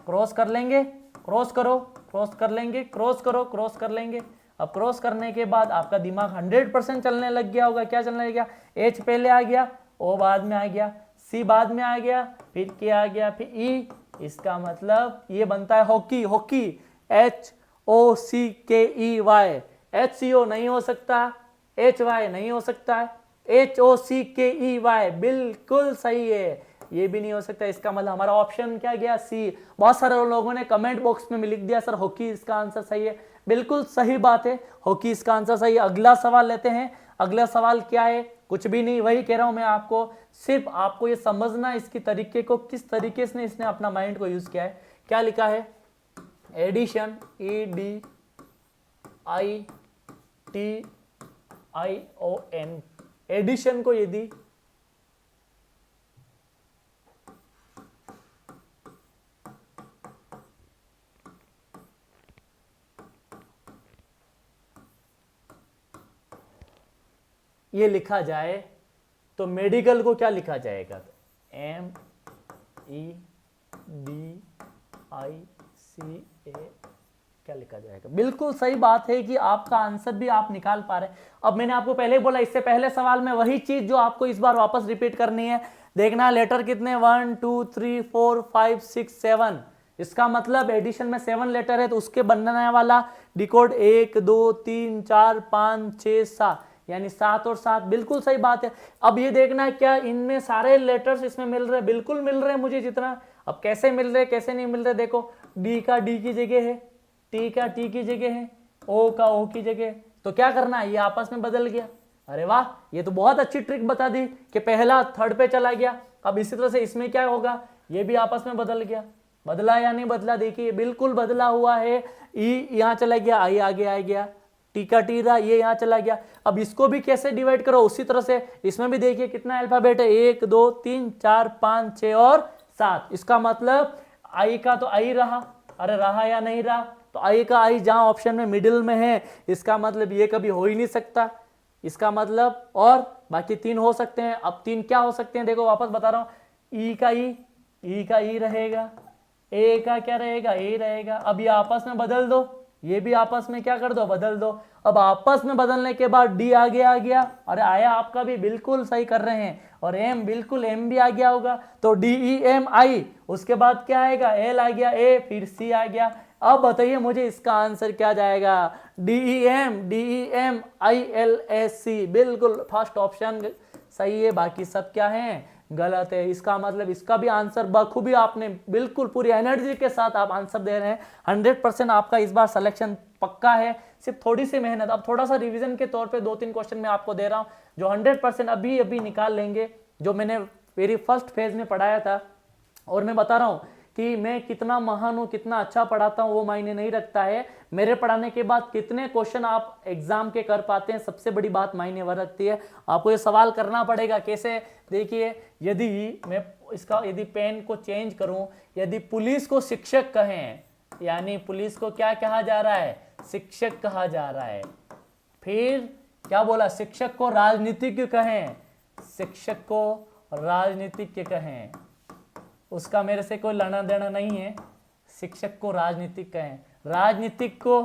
क्रॉस कर लेंगे, क्रॉस करो, क्रॉस कर लेंगे, क्रॉस करो, क्रॉस कर लेंगे। अब क्रॉस करने के बाद आपका दिमाग 100% चलने लग गया होगा। क्या चलने लग गया? H पहले आ गया, O बाद में आ गया, C बाद में आ गया, फिर K आ गया, फिर E। इसका मतलब ये बनता है हॉकी, हॉकी, HOCKEY। HCO नहीं हो सकता, HY नहीं हो सकता, HOCKEY बिल्कुल सही है, ये भी नहीं हो सकता। इसका मतलब हमारा ऑप्शन क्या गया? C। बहुत सारे लोगों ने कमेंट बॉक्स में लिख दिया सर हॉकी इसका आंसर सही है। बिल्कुल सही बात है, हॉकी इसका आंसर सही है। अगला सवाल लेते हैं। अगला सवाल क्या है? कुछ भी नहीं, वही कह रहा हूं मैं आपको, सिर्फ आपको ये समझना इसकी तरीके को, किस तरीके से इसने अपना माइंड को यूज किया है। क्या लिखा है? एडिशन, EDITION, एडिशन को यदि ये लिखा जाए तो मेडिकल को क्या लिखा जाएगा? MEDICA क्या लिखा जाएगा? बिल्कुल सही बात है कि आपका आंसर भी आप निकाल पा रहे हैं। अब मैंने आपको पहले बोला, इससे पहले सवाल में वही चीज जो आपको इस बार वापस रिपीट करनी है। देखना लेटर कितने 1 2 3 4 5 6 7, इसका मतलब एडिशन में 7 लेटर है तो उसके बनने वाला डिकोड 1 2 3 4 5 6 7, यानी 7 और 7। बिल्कुल सही बात है। अब ये देखना है क्या इनमें सारे लेटर्स इसमें मिल रहे हैं? बिल्कुल मिल रहे हैं मुझे जितना। अब कैसे मिल रहे कैसे नहीं मिल रहे? देखो डी का डी की जगह है, टी का टी की जगह है, ओ का ओ की जगह है, तो क्या करना है? ये आपस में बदल गया। अरे वाह, ये तो बहुत अच्छी ट्रिक बता दी कि पहला थर्ड पे चला गया। अब इसी तरह से इसमें क्या होगा? ये भी आपस में बदल गया। बदला या नहीं बदला? देखिए बिल्कुल बदला हुआ है। ई यहाँ चला गया, आई आगे आ गया, टी का टी रहा, ये यहाँ चला गया। अब इसको भी कैसे डिवाइड करो? उसी तरह से इसमें भी देखिए कितना अल्फाबेट है, 1 2 3 4 5 6 और 7। इसका मतलब आई का तो आई रहा। अरे रहा या नहीं रहा? तो आई का आई जहां ऑप्शन में मिडिल में है, इसका मतलब ये कभी हो ही नहीं सकता। इसका मतलब और बाकी 3 हो सकते हैं। अब 3 क्या हो सकते हैं? देखो वापस बता रहा हूं, ई का ई रहेगा, ए का क्या रहेगा? ए रहेगा। अब ये आपस में बदल दो, ये भी आपस में क्या कर दो? बदल दो। अब आपस में बदलने के बाद डी आगे आ गया। अरे आया आपका भी, बिल्कुल सही कर रहे हैं। और एम, बिल्कुल एम भी आ गया होगा, तो DEMI। उसके बाद क्या आएगा? एल आ गया, ए, फिर सी आ गया। अब बताइए मुझे इसका आंसर क्या जाएगा? DEMILSC, बिल्कुल फर्स्ट ऑप्शन सही है। बाकी सब क्या है? गलत है। इसका मतलब इसका भी आंसर बखूबी आपने बिल्कुल पूरी एनर्जी के साथ आप आंसर दे रहे हैं। 100% आपका इस बार सिलेक्शन पक्का है। सिर्फ थोड़ी सी मेहनत, अब थोड़ा सा रिवीजन के तौर पे 2-3 क्वेश्चन मैं आपको दे रहा हूं जो 100% अभी निकाल लेंगे, जो मैंने मेरी फर्स्ट फेज में पढ़ाया था। और मैं बता रहा हूं कि मैं कितना महान हूं, कितना अच्छा पढ़ाता हूं, वो मायने नहीं रखता है। मेरे पढ़ाने के बाद कितने क्वेश्चन आप एग्जाम के कर पाते हैं, सबसे बड़ी बात मायने वो रखती है। आपको ये सवाल करना पड़ेगा। कैसे? देखिए, यदि मैं इसका यदि पेन को चेंज करूं, यदि पुलिस को शिक्षक कहें, यानी पुलिस को क्या कहा जा रहा है? शिक्षक कहा जा रहा है। फिर क्या बोला? शिक्षक को राजनीतिज्ञ कहें, शिक्षक को राजनीतिज्ञ कहें, उसका मेरे से कोई लेना देना नहीं है। शिक्षक को राजनीतिक कहें, राजनीतिक को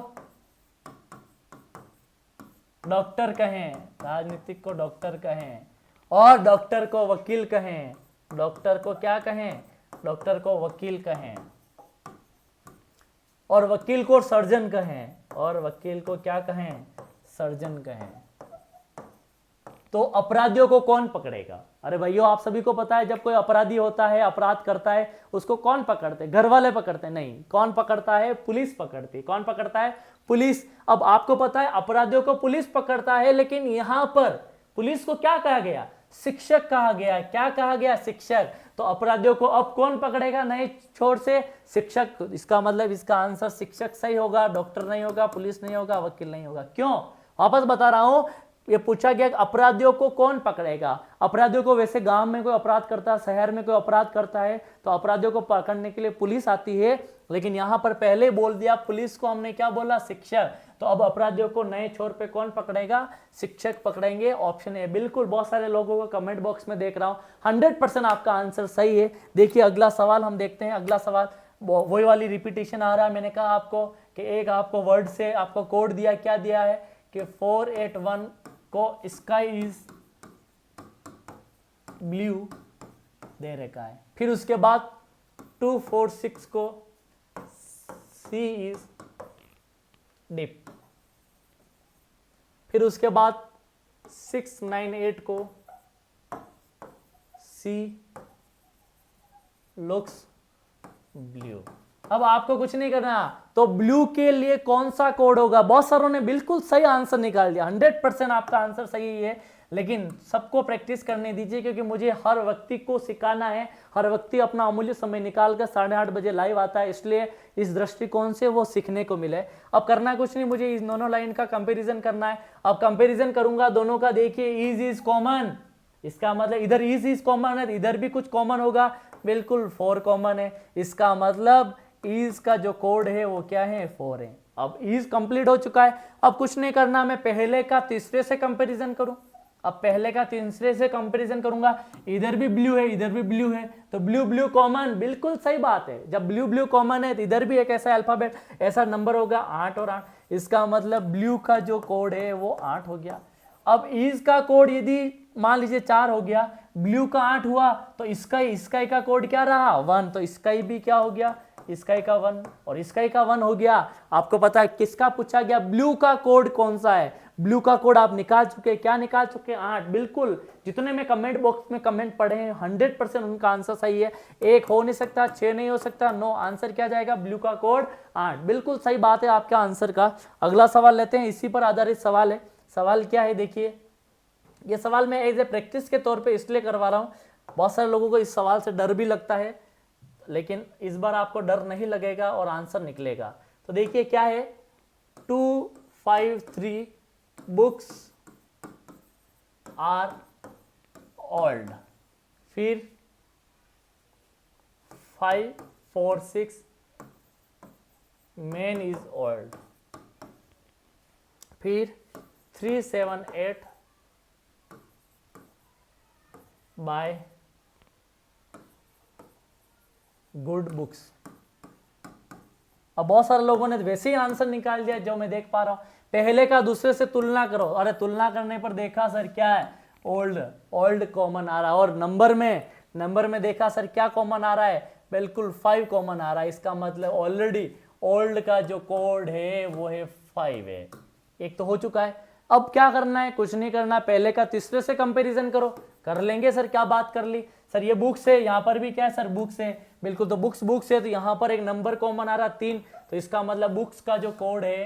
डॉक्टर कहें, राजनीतिक को डॉक्टर कहें, और डॉक्टर को वकील कहें। डॉक्टर को क्या कहें? डॉक्टर को वकील कहें, और वकील को सर्जन कहें, और वकील को क्या कहें? सर्जन कहें। तो अपराधियों को कौन पकड़ेगा? अरे भाइयों, आप सभी को पता है जब कोई अपराधी होता है, अपराध करता है, उसको कौन पकड़ते? घर वाले पकड़ते? नहीं। कौन पकड़ता है? पुलिस पकड़ती। कौन पकड़ता है? पुलिस। अब आपको पता है अपराधियों को पुलिस पकड़ता है, लेकिन यहां पर पुलिस को क्या कहा गया? शिक्षक कहा गया। क्या कहा गया? शिक्षक। तो अपराधियों को अब कौन पकड़ेगा नए छोर से? शिक्षक। इसका मतलब इसका आंसर शिक्षक सही होगा, डॉक्टर नहीं होगा, पुलिस नहीं होगा, वकील नहीं होगा। क्यों? वापस बता रहा हूं, ये पूछा गया कि अपराधियों को कौन पकड़ेगा। अपराधियों को वैसे गांव में कोई अपराध करता है, शहर में कोई अपराध करता है, तो अपराधियों को पकड़ने के लिए पुलिस आती है, लेकिन यहां पर पहले बोल दिया पुलिस को, हमने क्या बोला? शिक्षक। तो अब अपराधियों को नए छोर पे कौन पकड़ेगा? शिक्षक पकड़ेंगे। Option A. बिल्कुल, बहुत सारे लोगों को कमेंट बॉक्स में देख रहा हूं, 100% आपका आंसर सही है। देखिए अगला सवाल हम देखते हैं। अगला सवाल वही वाली रिपीटेशन आ रहा है। मैंने कहा आपको कि एक आपको वर्ड से आपको कोड दिया, क्या दिया है कि 481 को स्काई इज ब्लू दे रखा है। फिर उसके बाद 246 को सी इज डीप। फिर उसके बाद 698 को सी लुक्स ब्लू। अब आपको कुछ नहीं करना, तो ब्लू के लिए कौन सा कोड होगा? बहुत सारों ने बिल्कुल सही आंसर निकाल दिया, 100% आपका आंसर सही है। लेकिन सबको प्रैक्टिस करने दीजिए, क्योंकि मुझे हर व्यक्ति को सिखाना है। हर व्यक्ति अपना अमूल्य समय निकाल कर 8:30 बजे लाइव आता है, इसलिए इस दृष्टिकोण से वो सीखने को मिले। अब करना कुछ नहीं, मुझे इन दोनों लाइन का कंपेरिजन करना है। अब कंपेरिजन करूंगा दोनों का। देखिए इज कॉमन, इसका मतलब इधर इज कॉमन है, इधर भी कुछ कॉमन होगा। बिल्कुल 4 कॉमन है। इसका मतलब इज का जो कोड है वो क्या है? 4 है। अब इज कंप्लीट हो चुका है। अब कुछ नहीं करना, मैं पहले का तीसरे से कंपैरिजन करूं। अब पहले का तीसरे से कंपैरिजन करूंगा, इधर भी ब्लू है इधर भी ब्लू है, तो ब्लू ब्लू कॉमन, बिल्कुल सही बात है। जब ब्लू ब्लू कॉमन है तो इधर भी एक ऐसा अल्फाबेट ऐसा नंबर होगा 8 और 8, इसका मतलब ब्लू का जो कोड है वो 8 हो गया। अब इस का कोड यदि मान लीजिए 4 हो गया, ब्लू का 8 हुआ, तो इसका का कोड क्या रहा 1, तो इसका भी क्या हो गया, इसका का 1 और इसका का 1 हो गया। आपको पता है किसका पूछा गया, ब्लू का कोड कौन सा है, ब्लू का कोड आप निकाल चुके, क्या निकाल चुके 8, बिल्कुल जितने में कमेंट बॉक्स में कमेंट पढ़े हैं 100% उनका आंसर सही है। 1 हो नहीं सकता, 6 नहीं हो सकता, 9, आंसर क्या जाएगा, ब्लू का कोड 8, बिल्कुल सही बात है आपका आंसर का। अगला सवाल लेते हैं, इसी पर आधारित सवाल है। सवाल क्या है देखिए, ये सवाल मैं एज ए प्रैक्टिस के तौर पे इसलिए करवा रहा हूँ, बहुत सारे लोगों को इस सवाल से डर भी लगता है, लेकिन इस बार आपको डर नहीं लगेगा और आंसर निकलेगा। तो देखिए क्या है, 253 बुक्स आर ओल्ड, फिर 546 मैन इज ओल्ड, फिर 378 बाय गुड बुक्स। अब बहुत सारे लोगों ने वैसे ही आंसर निकाल दिया जो मैं देख पा रहा हूं, पहले का दूसरे से तुलना करो, अरे तुलना करने पर देखा सर क्या है, ओल्ड कॉमन आ रहा है, और नंबर में देखा सर क्या कॉमन आ रहा है, बिल्कुल 5 कॉमन आ रहा है। इसका मतलब ऑलरेडी ओल्ड का जो कोड है वो है 5 है, एक तो हो चुका है। अब क्या करना है, कुछ नहीं करना, पहले का तीसरे से कंपैरिजन करो, कर लेंगे सर, क्या बात कर ली सर, ये बुक्स है, यहाँ पर भी क्या है सर बुक्स है, बिल्कुल, तो बुक्स है, तो यहाँ पर एक नंबर कॉमन आ रहा 3, तो इसका मतलब बुक्स का जो कोड है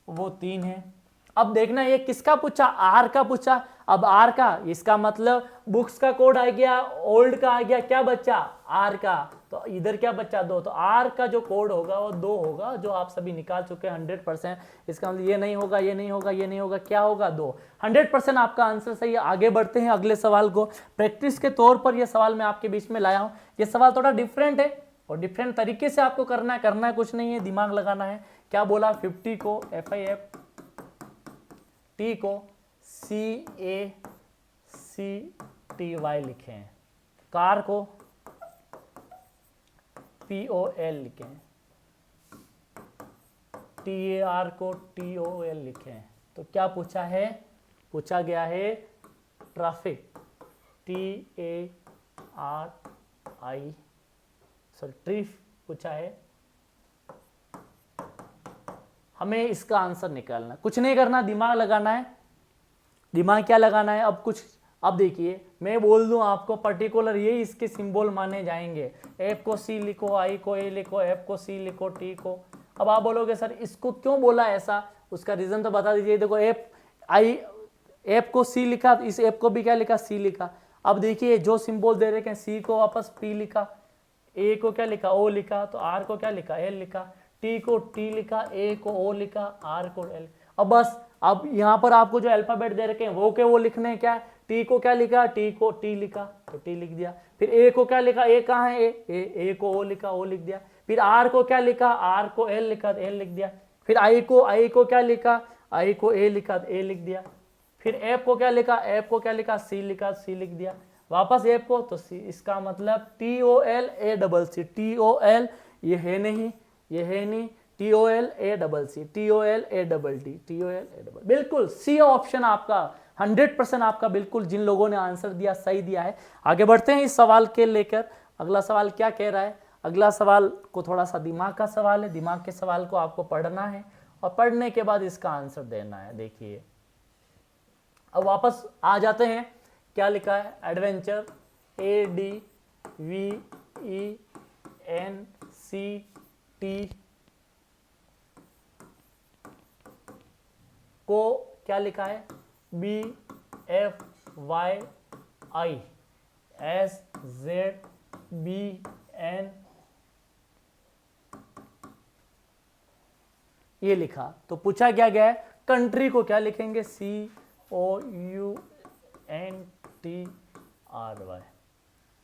वो 3 है। अब देखना ये किसका पूछा, आर का पूछा। अब आर का, इसका मतलब बुक्स का कोड आ गया, ओल्ड का आ गया, क्या बच्चा आर का, तो इधर क्या बच्चा 2, तो आर का जो कोड होगा वो 2 होगा, जो आप सभी निकाल चुके हैं 100%। इसका मतलब ये नहीं होगा, ये नहीं होगा, ये नहीं होगा, क्या होगा 2, 100% आपका आंसर सही है। आगे बढ़ते हैं अगले सवाल को, प्रैक्टिस के तौर पर यह सवाल मैं आपके बीच में लाया हूँ। ये सवाल थोड़ा डिफरेंट है और डिफरेंट तरीके से आपको करना है कुछ नहीं है, दिमाग लगाना है। क्या बोला, 50 को FIF, T को CACTY लिखे हैं, कार को POL लिखे हैं, TAR को TOL लिखे हैं। तो क्या पूछा है, पूछा गया है ट्रैफिक, ट्रिफ पूछा है। हमें इसका आंसर निकालना, कुछ नहीं करना, दिमाग लगाना है। दिमाग क्या लगाना है, अब देखिए मैं बोल दूं आपको पर्टिकुलर ये इसके सिंबल माने जाएंगे, F को C लिखो, I को A लिखो, F को C लिखो, T को। अब आप बोलोगे सर इसको क्यों बोला ऐसा, उसका रीजन तो बता दीजिए। देखो F को C लिखा, इस F को भी क्या लिखा, C लिखा। अब देखिए जो सिंबल दे रखे हैं, C को वापस P लिखा, A को क्या लिखा, O लिखा, तो R को क्या लिखा, L लिखा, T को T लिखा, A को O लिखा, R को L। अब बस, अब यहाँ पर आपको जो अल्फाबेट दे रखे हैं वो के वो लिखने हैं, क्या T को क्या लिखा, T को T लिखा, तो T लिख दिया। फिर A को क्या लिखा, A कहाँ है, A को O लिखा, O लिख दिया। फिर R को क्या लिखा, R को L लिखा, L लिख दिया। फिर I को क्या लिखा, I को A लिखा, A लिख दिया। फिर F को क्या लिखा, F को क्या लिखा, C लिखा, C लिख दिया। वापस F को, तो C, इसका मतलब TOLACC, TOL ये है नहीं, ये है नहीं, TOLACC, TOLACC, बिल्कुल C ऑप्शन आपका 100% आपका, बिल्कुल जिन लोगों ने आंसर दिया सही दिया है। आगे बढ़ते हैं इस सवाल के लेकर, अगला सवाल क्या कह रहा है। अगला सवाल को थोड़ा सा दिमाग का सवाल है, दिमाग के सवाल को आपको पढ़ना है और पढ़ने के बाद इसका आंसर देना है। देखिए अब वापस आ जाते हैं, क्या लिखा है, एडवेंचर, ADVENCT को क्या लिखा है, BFYISZBN ये लिखा। तो पूछा क्या गया है, कंट्री को क्या लिखेंगे, COUNTRY,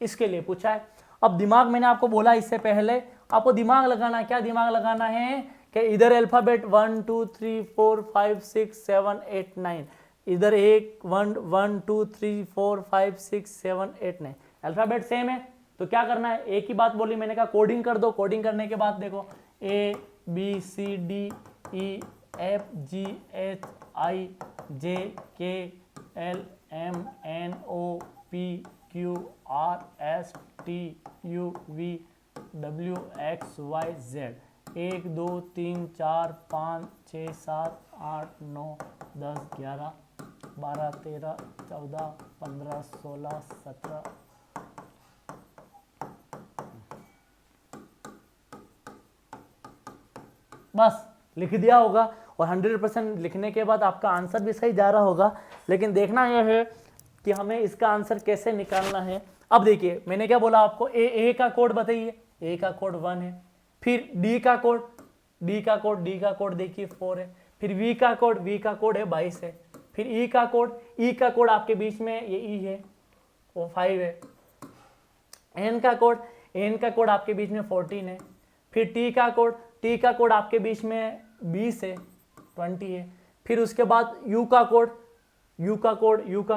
इसके लिए पूछा है। अब दिमाग मैंने आपको बोला इससे पहले, आपको दिमाग लगाना है। क्या दिमाग लगाना है कि इधर अल्फाबेट 1 2 3 4 5 6 7 8 9, इधर 1 2 3 4 5 6 7 8 9 अल्फाबेट सेम है, तो क्या करना है, एक ही बात बोली मैंने कहा कोडिंग कर दो। कोडिंग करने के बाद देखो ABCDEFGHIJKLMNOPQRSTUVWXYZ 1 2 3 4 5 6 7 8 9 10 11 12 13 14 15 16 17 बस लिख दिया होगा। और 100% लिखने के बाद आपका आंसर भी सही जा रहा होगा। लेकिन देखना यह है कि हमें इसका आंसर कैसे निकालना है। अब देखिए मैंने क्या बोला आपको, ए का कोड बताइए, ए का कोड 1 है। फिर डी का कोड देखिए 4 है। फिर वी का कोड है 22 है। फिर ई का कोड आपके बीच में ये ई है वो 5 है। एन का कोड आपके बीच में 14 है। फिर टी का कोड आपके बीच में 20 है 20 है। फिर उसके बाद यू का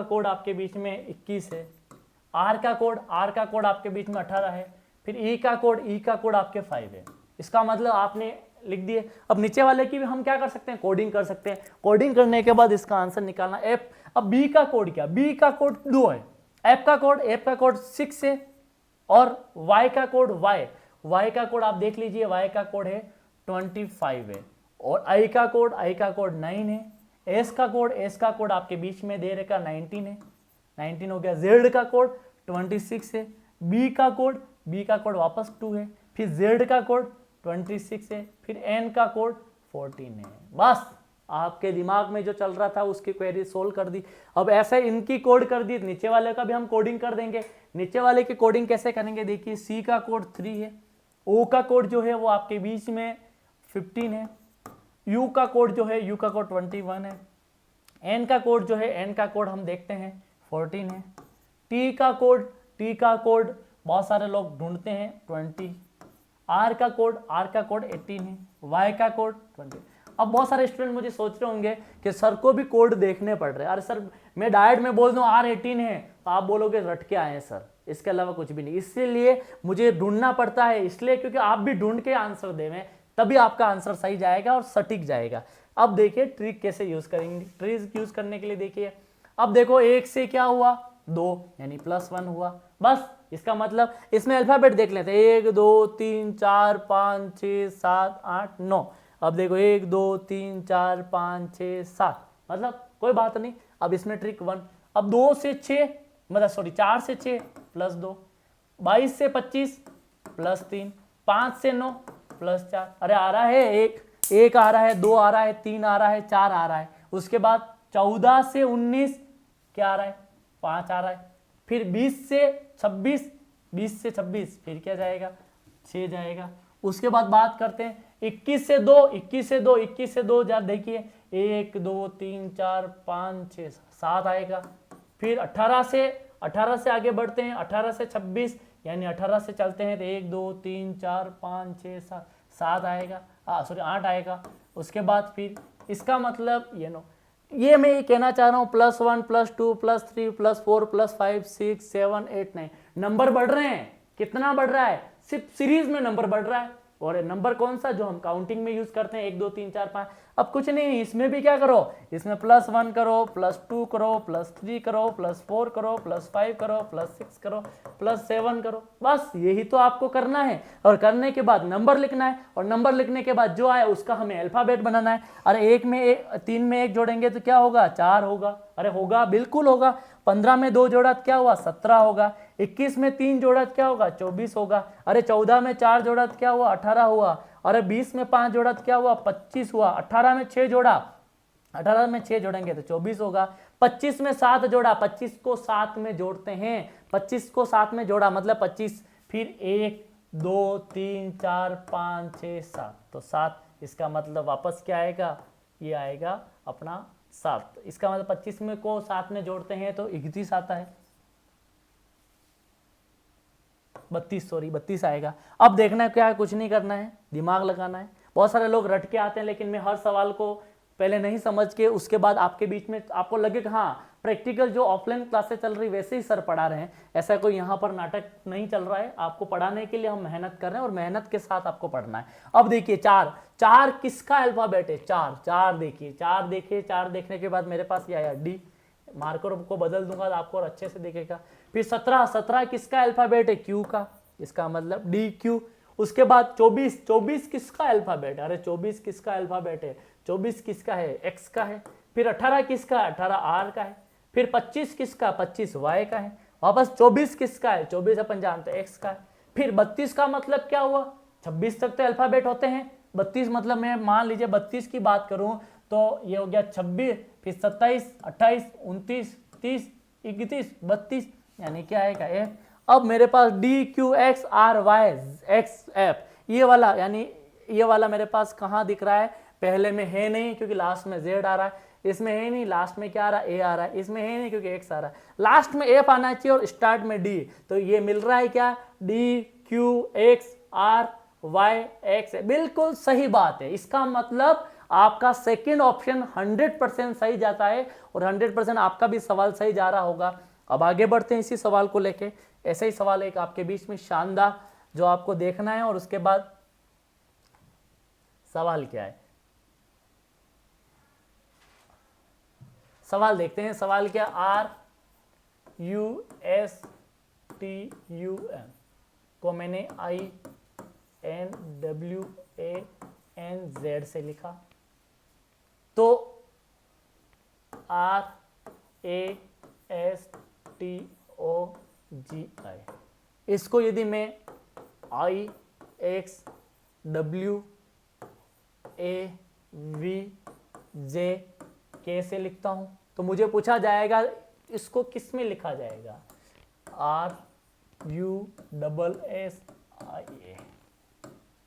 कोड आपके बीच में 21 है। आर का कोड आपके बीच में 18 है। फिर ई का कोड आपके 5 है। इसका मतलब आपने लिख दिए। अब नीचे वाले की भी हम क्या कर सकते हैं, कोडिंग कर सकते हैं। कोडिंग करने के बाद इसका आंसर निकालना एफ। अब बी का कोड क्या, बी का कोड 2 है। एफ का कोड 6 है। और वाई का कोड आप देख लीजिए, वाई का कोड है 25 है। और आई का कोड 9 है। एस का कोड आपके बीच में दे रखा 19 है, 19 हो गया। जेड का कोड 26 है। बी का कोड वापस 2 है। फिर जेड का कोड 26 है। फिर एन का कोड 14 है। बस आपके दिमाग में जो चल रहा था उसकी क्वेरी सोल्व कर दी। अब ऐसे इनकी कोड कर दी, नीचे वाले का भी हम कोडिंग कर देंगे। नीचे वाले की कोडिंग कैसे करेंगे, देखिए सी का कोड 3 है। ओ का कोड जो है वो आपके बीच में 15 है। यू का कोड 21 है। एन का कोड हम देखते हैं 14 है। टी का कोड बहुत सारे लोग ढूंढते हैं 20। आर का कोड 18 है। वाई का कोड 20। अब बहुत सारे स्टूडेंट मुझे सोच रहे होंगे कि सर को भी कोड देखने पड़ रहे हैं। अरे सर मैं डायरेक्ट में बोल दूं R18 है तो आप बोलोगे रट के आए हैं सर, इसके अलावा कुछ भी नहीं। इसीलिए मुझे ढूंढना पड़ता है, इसलिए क्योंकि आप भी ढूंढ के आंसर देवें तभी आपका आंसर सही जाएगा और सटीक जाएगा। अब देखिए ट्रिक कैसे यूज करेंगे। ट्रिक यूज करने के लिए देखिए, अब देखो 1 से क्या हुआ 2 यानी +1 हुआ। बस इसका मतलब इसमें अल्फाबेट देख लेते हैं, 1 2 3 4 5 6 7 8 9। अब देखो 1 2 3 4 5 6 7, मतलब कोई बात नहीं। अब इसमें ट्रिक 1, अब 2 से 6 मतलब सॉरी 4 से 6 +2, 22 से 25 +3, 5 से 9 +4। अरे आ रहा है 1 आ रहा है, 2 आ रहा है, 3 आ रहा है, 4 आ रहा है। उसके बाद 14 से 19 क्या आ रहा है, 5 आ रहा है। फिर 20 से 26 फिर क्या जाएगा, 6 जाएगा। उसके बाद बात करते हैं 21 से 2 जरा देखिए 1 2 3 4 5 6 7 आएगा। फिर 18 से आगे बढ़ते हैं, 18 से 26 यानी 18 से चलते हैं तो 1 2 3 4 5 6 7 आएगा, सॉरी 8 आएगा। उसके बाद फिर इसका मतलब ये मैं ये कहना चाह रहा हूँ +1 +2 +3 +4 +5 6 7 8 9 नंबर बढ़ रहे हैं। कितना बढ़ रहा है, सिर्फ सीरीज में नंबर बढ़ रहा है। और नंबर कौन सा जो हम काउंटिंग में यूज करते हैं 1 2 3 4 5। अब कुछ नहीं, इसमें भी क्या करो, इसमें +1 करो, +2 करो, +3 करो, +4 करो, +5 करो, +6 करो, +7 करो। बस यही तो आपको करना है। और करने के बाद नंबर लिखना है, और नंबर लिखने के बाद जो आए उसका हमें अल्फाबेट बनाना है। अरे 3 में 1 जोड़ेंगे तो क्या होगा, 4 होगा। अरे होगा, बिल्कुल होगा। 15 में 2 जोड़ा क्या हुआ, 17 होगा। 21 में 3 जोड़ा क्या होगा, 24 होगा। अरे 14 में 4 जोड़ा क्या हुआ, 18 हुआ। अरे 20 में 5 जोड़ा क्या हुआ, 25 हुआ। 18 में 6 जोड़ा, 18 में 6 जोड़ेंगे तो 24 होगा। 25 में 7 जोड़ा, 25 को 7 में जोड़ते हैं, 25 को 7 में जोड़ा मतलब 25। फिर 1 2 3 4 5 6 7 तो 7। इसका मतलब वापस क्या आएगा, ये आएगा अपना 7। इसका मतलब 25 में को 7 में जोड़ते हैं तो 31 आता है, 32 आएगा। अब देखना है क्या है, कुछ नहीं करना है, दिमाग लगाना है। बहुत सारे लोग रट के आते हैं, लेकिन मैं हर सवाल को पहले नहीं समझ के उसके बाद आपके बीच में आपको लगे कि हाँ प्रैक्टिकल जो ऑफलाइन क्लासेस चल रही वैसे ही सर पढ़ा रहे हैं, ऐसा कोई यहाँ पर नाटक नहीं चल रहा है। आपको पढ़ाने के लिए हम मेहनत कर रहे हैं और मेहनत के साथ आपको पढ़ना है। अब देखिए चार किसका अल्फाबेट है? चार देखिए, चार देखने के बाद मेरे पास ये आया डी, मार्कर को बदल दूंगा तो आपको और अच्छे से दिखेगा। फिर 17 किसका अल्फाबेट है? क्यू का, इसका मतलब डी क्यू। उसके बाद 24 किसका अल्फाबेट? अरे 24 किसका अल्फाबेट है? 24 किसका है? एक्स का है। फिर 18 किसका? 18 आर का है। फिर 25 किसका? 25 वाई का है। वापस 24 किसका है? 24 अपन जानते हैं एक्स का है। फिर 32 का मतलब क्या हुआ? 26 तक तो अल्फाबेट होते हैं, 32 मतलब मैं मान लीजिए 32 की बात करूं तो ये हो गया 26, फिर 27, 28, 29, 30, 31, 32, यानी क्या आएगा ए। अब मेरे पास d Q x R Y x f, ये वाला यानी ये वाला मेरे पास कहाँ दिख रहा है? पहले में है नहीं क्योंकि लास्ट में जेड आ रहा है, इसमें है नहीं, लास्ट में क्या आ रहा है? ए आ रहा है, इसमें है नहीं क्योंकि एक्स आ रहा है, लास्ट में एफ आना चाहिए और स्टार्ट में डी। तो ये मिल रहा है क्या? D Q x R Y X, बिल्कुल सही बात है। इसका मतलब आपका सेकंड ऑप्शन 100% सही जाता है और 100% आपका भी सवाल सही जा रहा होगा। अब आगे बढ़ते हैं इसी सवाल को लेके। ऐसा ही सवाल एक आपके बीच में शानदार जो आपको देखना है और उसके बाद सवाल क्या है, सवाल देखते हैं। सवाल क्या? R U S T U M को मैंने I N W A N Z से लिखा, तो R A S T O G I, इसको यदि मैं I X W A V J K से लिखता हूं तो मुझे पूछा जाएगा इसको किस में लिखा जाएगा? R U double S I A,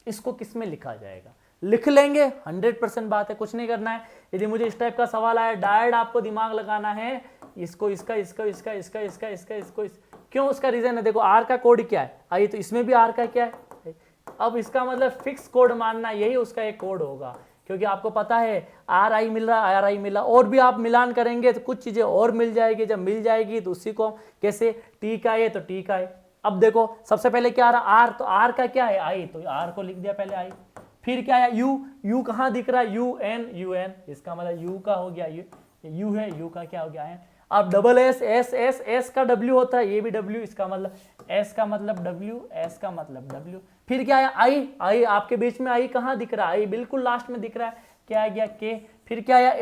इसको किस में लिखा जाएगा? लिख लेंगे, 100% बात है, कुछ नहीं करना है। यदि मुझे इस टाइप का सवाल आया डायरेक्ट आपको दिमाग लगाना है, इसको इसका इसका इसका इसका इसका इसका इसको क्यों? उसका रीजन है, देखो आर का कोड क्या है, आइए तो इसमें भी आर का क्या है। अब इसका मतलब फिक्स कोड मानना, यही उसका एक कोड होगा, क्योंकि आपको पता है आर आई मिल रहा, आर आई मिला, और भी आप मिलान करेंगे तो कुछ चीजें और मिल जाएगी। जब मिल जाएगी तो उसी को कैसे, टी का है तो टी का है। अब देखो सबसे पहले क्या आ रहा? आर, तो आर का क्या है? आई, तो आर को लिख दिया पहले आई। फिर क्या है? यू, यू कहाँ दिख रहा है? यू एन, इसका मतलब यू का हो गया, यू है, यू का क्या हो गया है। अब डबल एस, एस का डब्ल्यू होता है, ये भी डब्ल्यू, इसका मतलब एस का मतलब डब्ल्यू, एस का मतलब डब्ल्यू। फिर क्या है? आई आपके बीच में आई कहाँ दिख रहा है? आई बिल्कुल लास्ट में दिख रहा है, क्या आ गया? के। फिर क्या है?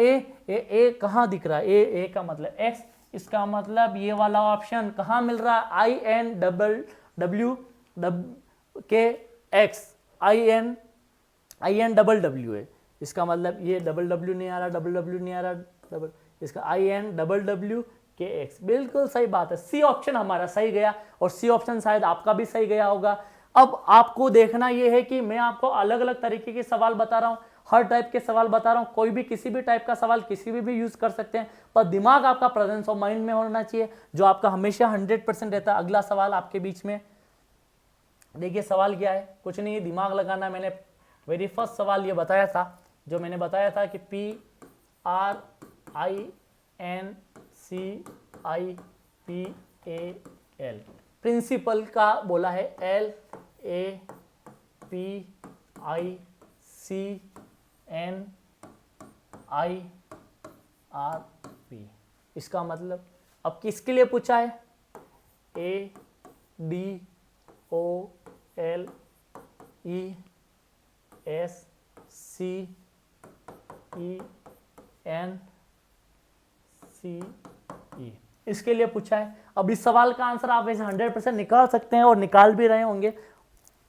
ए कहाँ दिख रहा है? ए का मतलब एक्स, इसका मतलब ये वाला ऑप्शन कहाँ मिल रहा है? आई एन डबल डब्ल्यू के X, I N double W है, इसका मतलब ये डबल डब्ल्यू नहीं आ रहा, डबल डब्ल्यू नहीं आ रहा, डबल, इसका आई एन डबल डब्ल्यू के एक्स, बिल्कुल सही बात है। सी ऑप्शन हमारा सही गया और सी ऑप्शन शायद आपका भी सही गया होगा। अब आपको देखना यह है कि मैं आपको अलग अलग तरीके के सवाल बता रहा हूं, हर टाइप के सवाल बता रहा हूं, कोई भी किसी भी टाइप का सवाल किसी भी यूज कर सकते हैं, पर दिमाग आपका प्रेजेंस ऑफ माइंड में होना चाहिए, जो आपका हमेशा 100% रहता है। अगला सवाल आपके बीच में देखिए, सवाल क्या है? कुछ नहीं, दिमाग लगाना। मैंने वेरी फर्स्ट सवाल ये बताया था, जो मैंने बताया था कि P R I N C I P A L, principal का बोला है, L A P I C N I R P, इसका मतलब अब किसके लिए पूछा है? A D O L E S C E N C E, इसके लिए पूछा है। अब इस सवाल का आंसर आप वैसे 100% निकाल सकते हैं और निकाल भी रहे होंगे।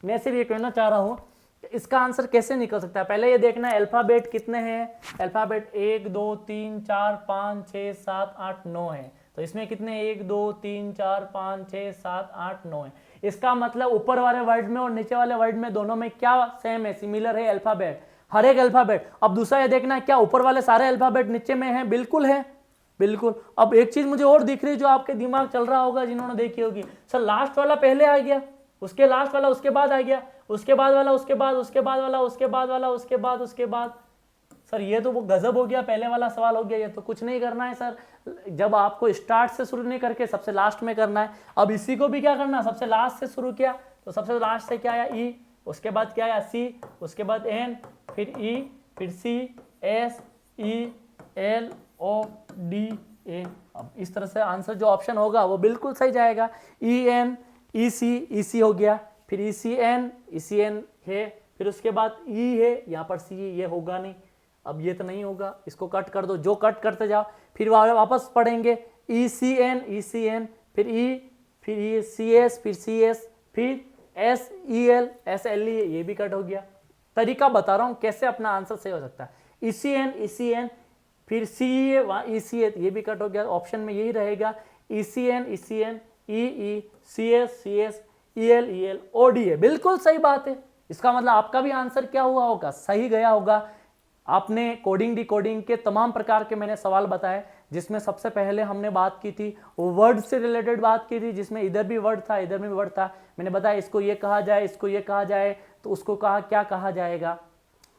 मैं सिर्फ ये कहना चाह रहा हूँ इसका आंसर कैसे निकल सकता है। पहले ये देखना है अल्फाबेट कितने हैं। अल्फाबेट 1 2 3 4 5 6 7 8 9 है, तो इसमें कितने? 1 2 3 4 5 6 7 8 9 है। इसका मतलब ऊपर वाले वर्ड में और नीचे वाले वर्ड में दोनों में क्या सेम है, सिमिलर है अल्फाबेट, हर एक अल्फाबेट। अब दूसरा ये देखना है क्या ऊपर वाले सारे अल्फाबेट नीचे में है? बिल्कुल है, बिल्कुल। अब एक चीज मुझे और दिख रही है जो आपके दिमाग चल रहा होगा, जिन्होंने देखी होगी, सर लास्ट वाला पहले आ गया, उसके लास्ट वाला उसके बाद आ गया, उसके बाद वाला उसके बाद, उसके बाद वाला उसके बाद वाला उसके बाद, उसके बाद सर ये तो वो गजब हो गया, पहले वाला सवाल हो गया, ये तो कुछ नहीं करना है सर। जब आपको स्टार्ट से शुरू नहीं करके सबसे लास्ट में करना है। अब इसी को भी क्या करना, सबसे लास्ट से शुरू किया तो सबसे लास्ट से क्या आया ई, उसके बाद क्या आया सी, उसके बाद एन, फिर ई, फिर सी, S, E, L, O, D, ए। अब इस तरह से आंसर जो ऑप्शन होगा वो बिल्कुल सही जाएगा। ई एन, ई सी हो गया, फिर ई सी एन है, फिर उसके बाद ई है, यहाँ पर सी, ये होगा नहीं। अब ये तो नहीं होगा, इसको कट कर दो, जो कट करते जाओ, फिर वापस पढ़ेंगे ई सी एन, फिर ई सी एस, फिर एस ई एल, ये भी कट हो गया। तरीका बता रहा हूं कैसे अपना आंसर सही हो सकता है। ई सी एन, फिर सी ई सी, ये भी कट हो गया। ऑप्शन में यही रहेगा E C N, E C S, E L, O D है। बिल्कुल सही बात है। इसका मतलब आपका भी आंसर क्या हुआ होगा, सही गया होगा। आपने कोडिंग डिकोडिंग के तमाम प्रकार के मैंने सवाल बताए, जिसमें सबसे पहले हमने बात की थी वर्ड से रिलेटेड बात की थी, जिसमें इधर भी वर्ड था, इधर में भी वर्ड था। मैंने बताया इसको ये कहा जाए, इसको ये कहा जाए, तो उसको क्या कहा जाएगा।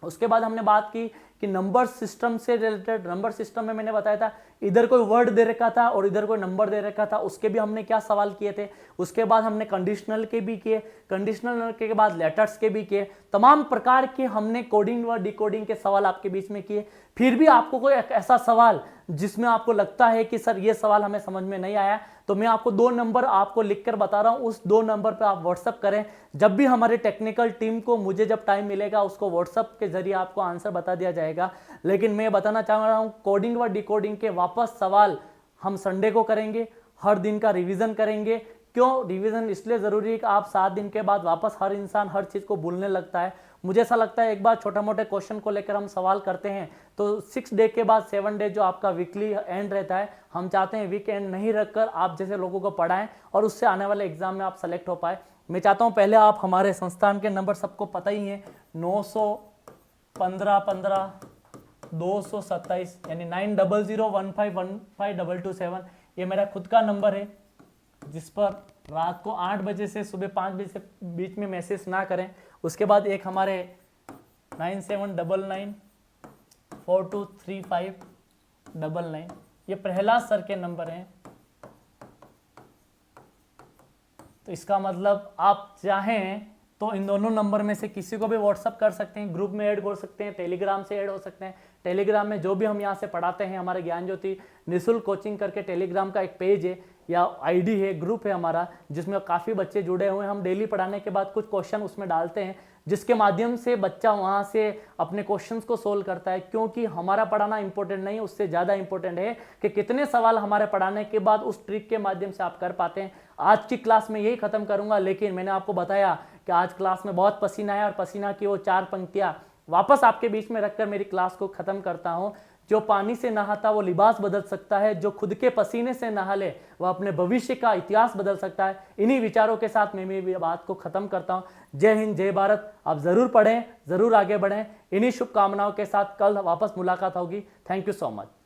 उसके बाद हमने बात की कि नंबर सिस्टम से रिलेटेड, नंबर सिस्टम में मैंने बताया था इधर कोई वर्ड दे रखा था और इधर कोई नंबर दे रखा था, उसके भी हमने क्या सवाल किए थे। उसके बाद हमने कंडीशनल के भी किए, कंडीशनल के बाद लेटर्स के भी किए। तमाम प्रकार के हमने कोडिंग व डिकोडिंग के सवाल आपके बीच में किए। फिर भी आपको कोई ऐसा सवाल जिसमें आपको लगता है कि सर ये सवाल हमें समझ में नहीं आया, तो मैं आपको 2 नंबर आपको लिखकर बता रहा हूं, उस 2 नंबर पे आप व्हाट्सअप करें। जब भी हमारे टेक्निकल टीम को मुझे जब टाइम मिलेगा उसको व्हाट्सअप के जरिए आपको आंसर बता दिया जाएगा। लेकिन मैं बताना चाह रहा हूं कोडिंग व डिकोडिंग के वापस सवाल हम संडे को करेंगे, हर दिन का रिवीजन करेंगे। क्यों रिवीजन इसलिए जरूरी है कि आप 7 दिन के बाद वापस हर इंसान हर चीज को भूलने लगता है। मुझे ऐसा लगता है एक बार छोटा मोटे क्वेश्चन को लेकर हम सवाल करते हैं तो 6 डे के बाद 7 डे जो आपका वीकली एंड रहता है, हम चाहते हैं वीक एंड नहीं रखकर आप जैसे लोगों को पढ़ाएं और उससे आने वाले एग्जाम में आप सेलेक्ट हो पाए। मैं चाहता हूं पहले आप हमारे संस्थान के नंबर सबको पता ही है, 915 227 यानी 9001515227, ये मेरा खुद का नंबर है, जिस पर रात को 8 बजे से सुबह 5 बजे से बीच में मैसेज ना करें। उसके बाद एक हमारे 9799423599, ये प्रहलाद सर के नंबर हैं। तो इसका मतलब आप चाहें तो इन दोनों नंबर में से किसी को भी व्हाट्सअप कर सकते हैं, ग्रुप में ऐड हो सकते हैं, टेलीग्राम से ऐड हो सकते हैं। टेलीग्राम में जो भी हम यहाँ से पढ़ाते हैं, हमारे ज्ञान ज्योति निःशुल्क कोचिंग करके टेलीग्राम का एक पेज है या आईडी है, ग्रुप है हमारा, जिसमें काफ़ी बच्चे जुड़े हुए हैं। हम डेली पढ़ाने के बाद कुछ क्वेश्चन उसमें डालते हैं, जिसके माध्यम से बच्चा वहाँ से अपने क्वेश्चंस को सोल्व करता है। क्योंकि हमारा पढ़ाना इंपॉर्टेंट नहीं, उससे ज़्यादा इंपॉर्टेंट है कि कितने सवाल हमारे पढ़ाने के बाद उस ट्रिक के माध्यम से आप कर पाते हैं। आज की क्लास में यही खत्म करूंगा, लेकिन मैंने आपको बताया कि आज क्लास में बहुत पसीना आया और पसीना की वो 4 पंक्तियाँ वापस आपके बीच में रखकर मेरी क्लास को खत्म करता हूँ। जो पानी से नहाता वो लिबास बदल सकता है, जो खुद के पसीने से नहा ले वह अपने भविष्य का इतिहास बदल सकता है। इन्हीं विचारों के साथ मैं मेरी बात को खत्म करता हूँ। जय हिंद, जय भारत। आप जरूर पढ़ें, जरूर आगे बढ़ें। इन्हीं शुभकामनाओं के साथ कल वापस मुलाकात होगी। Thank you so much.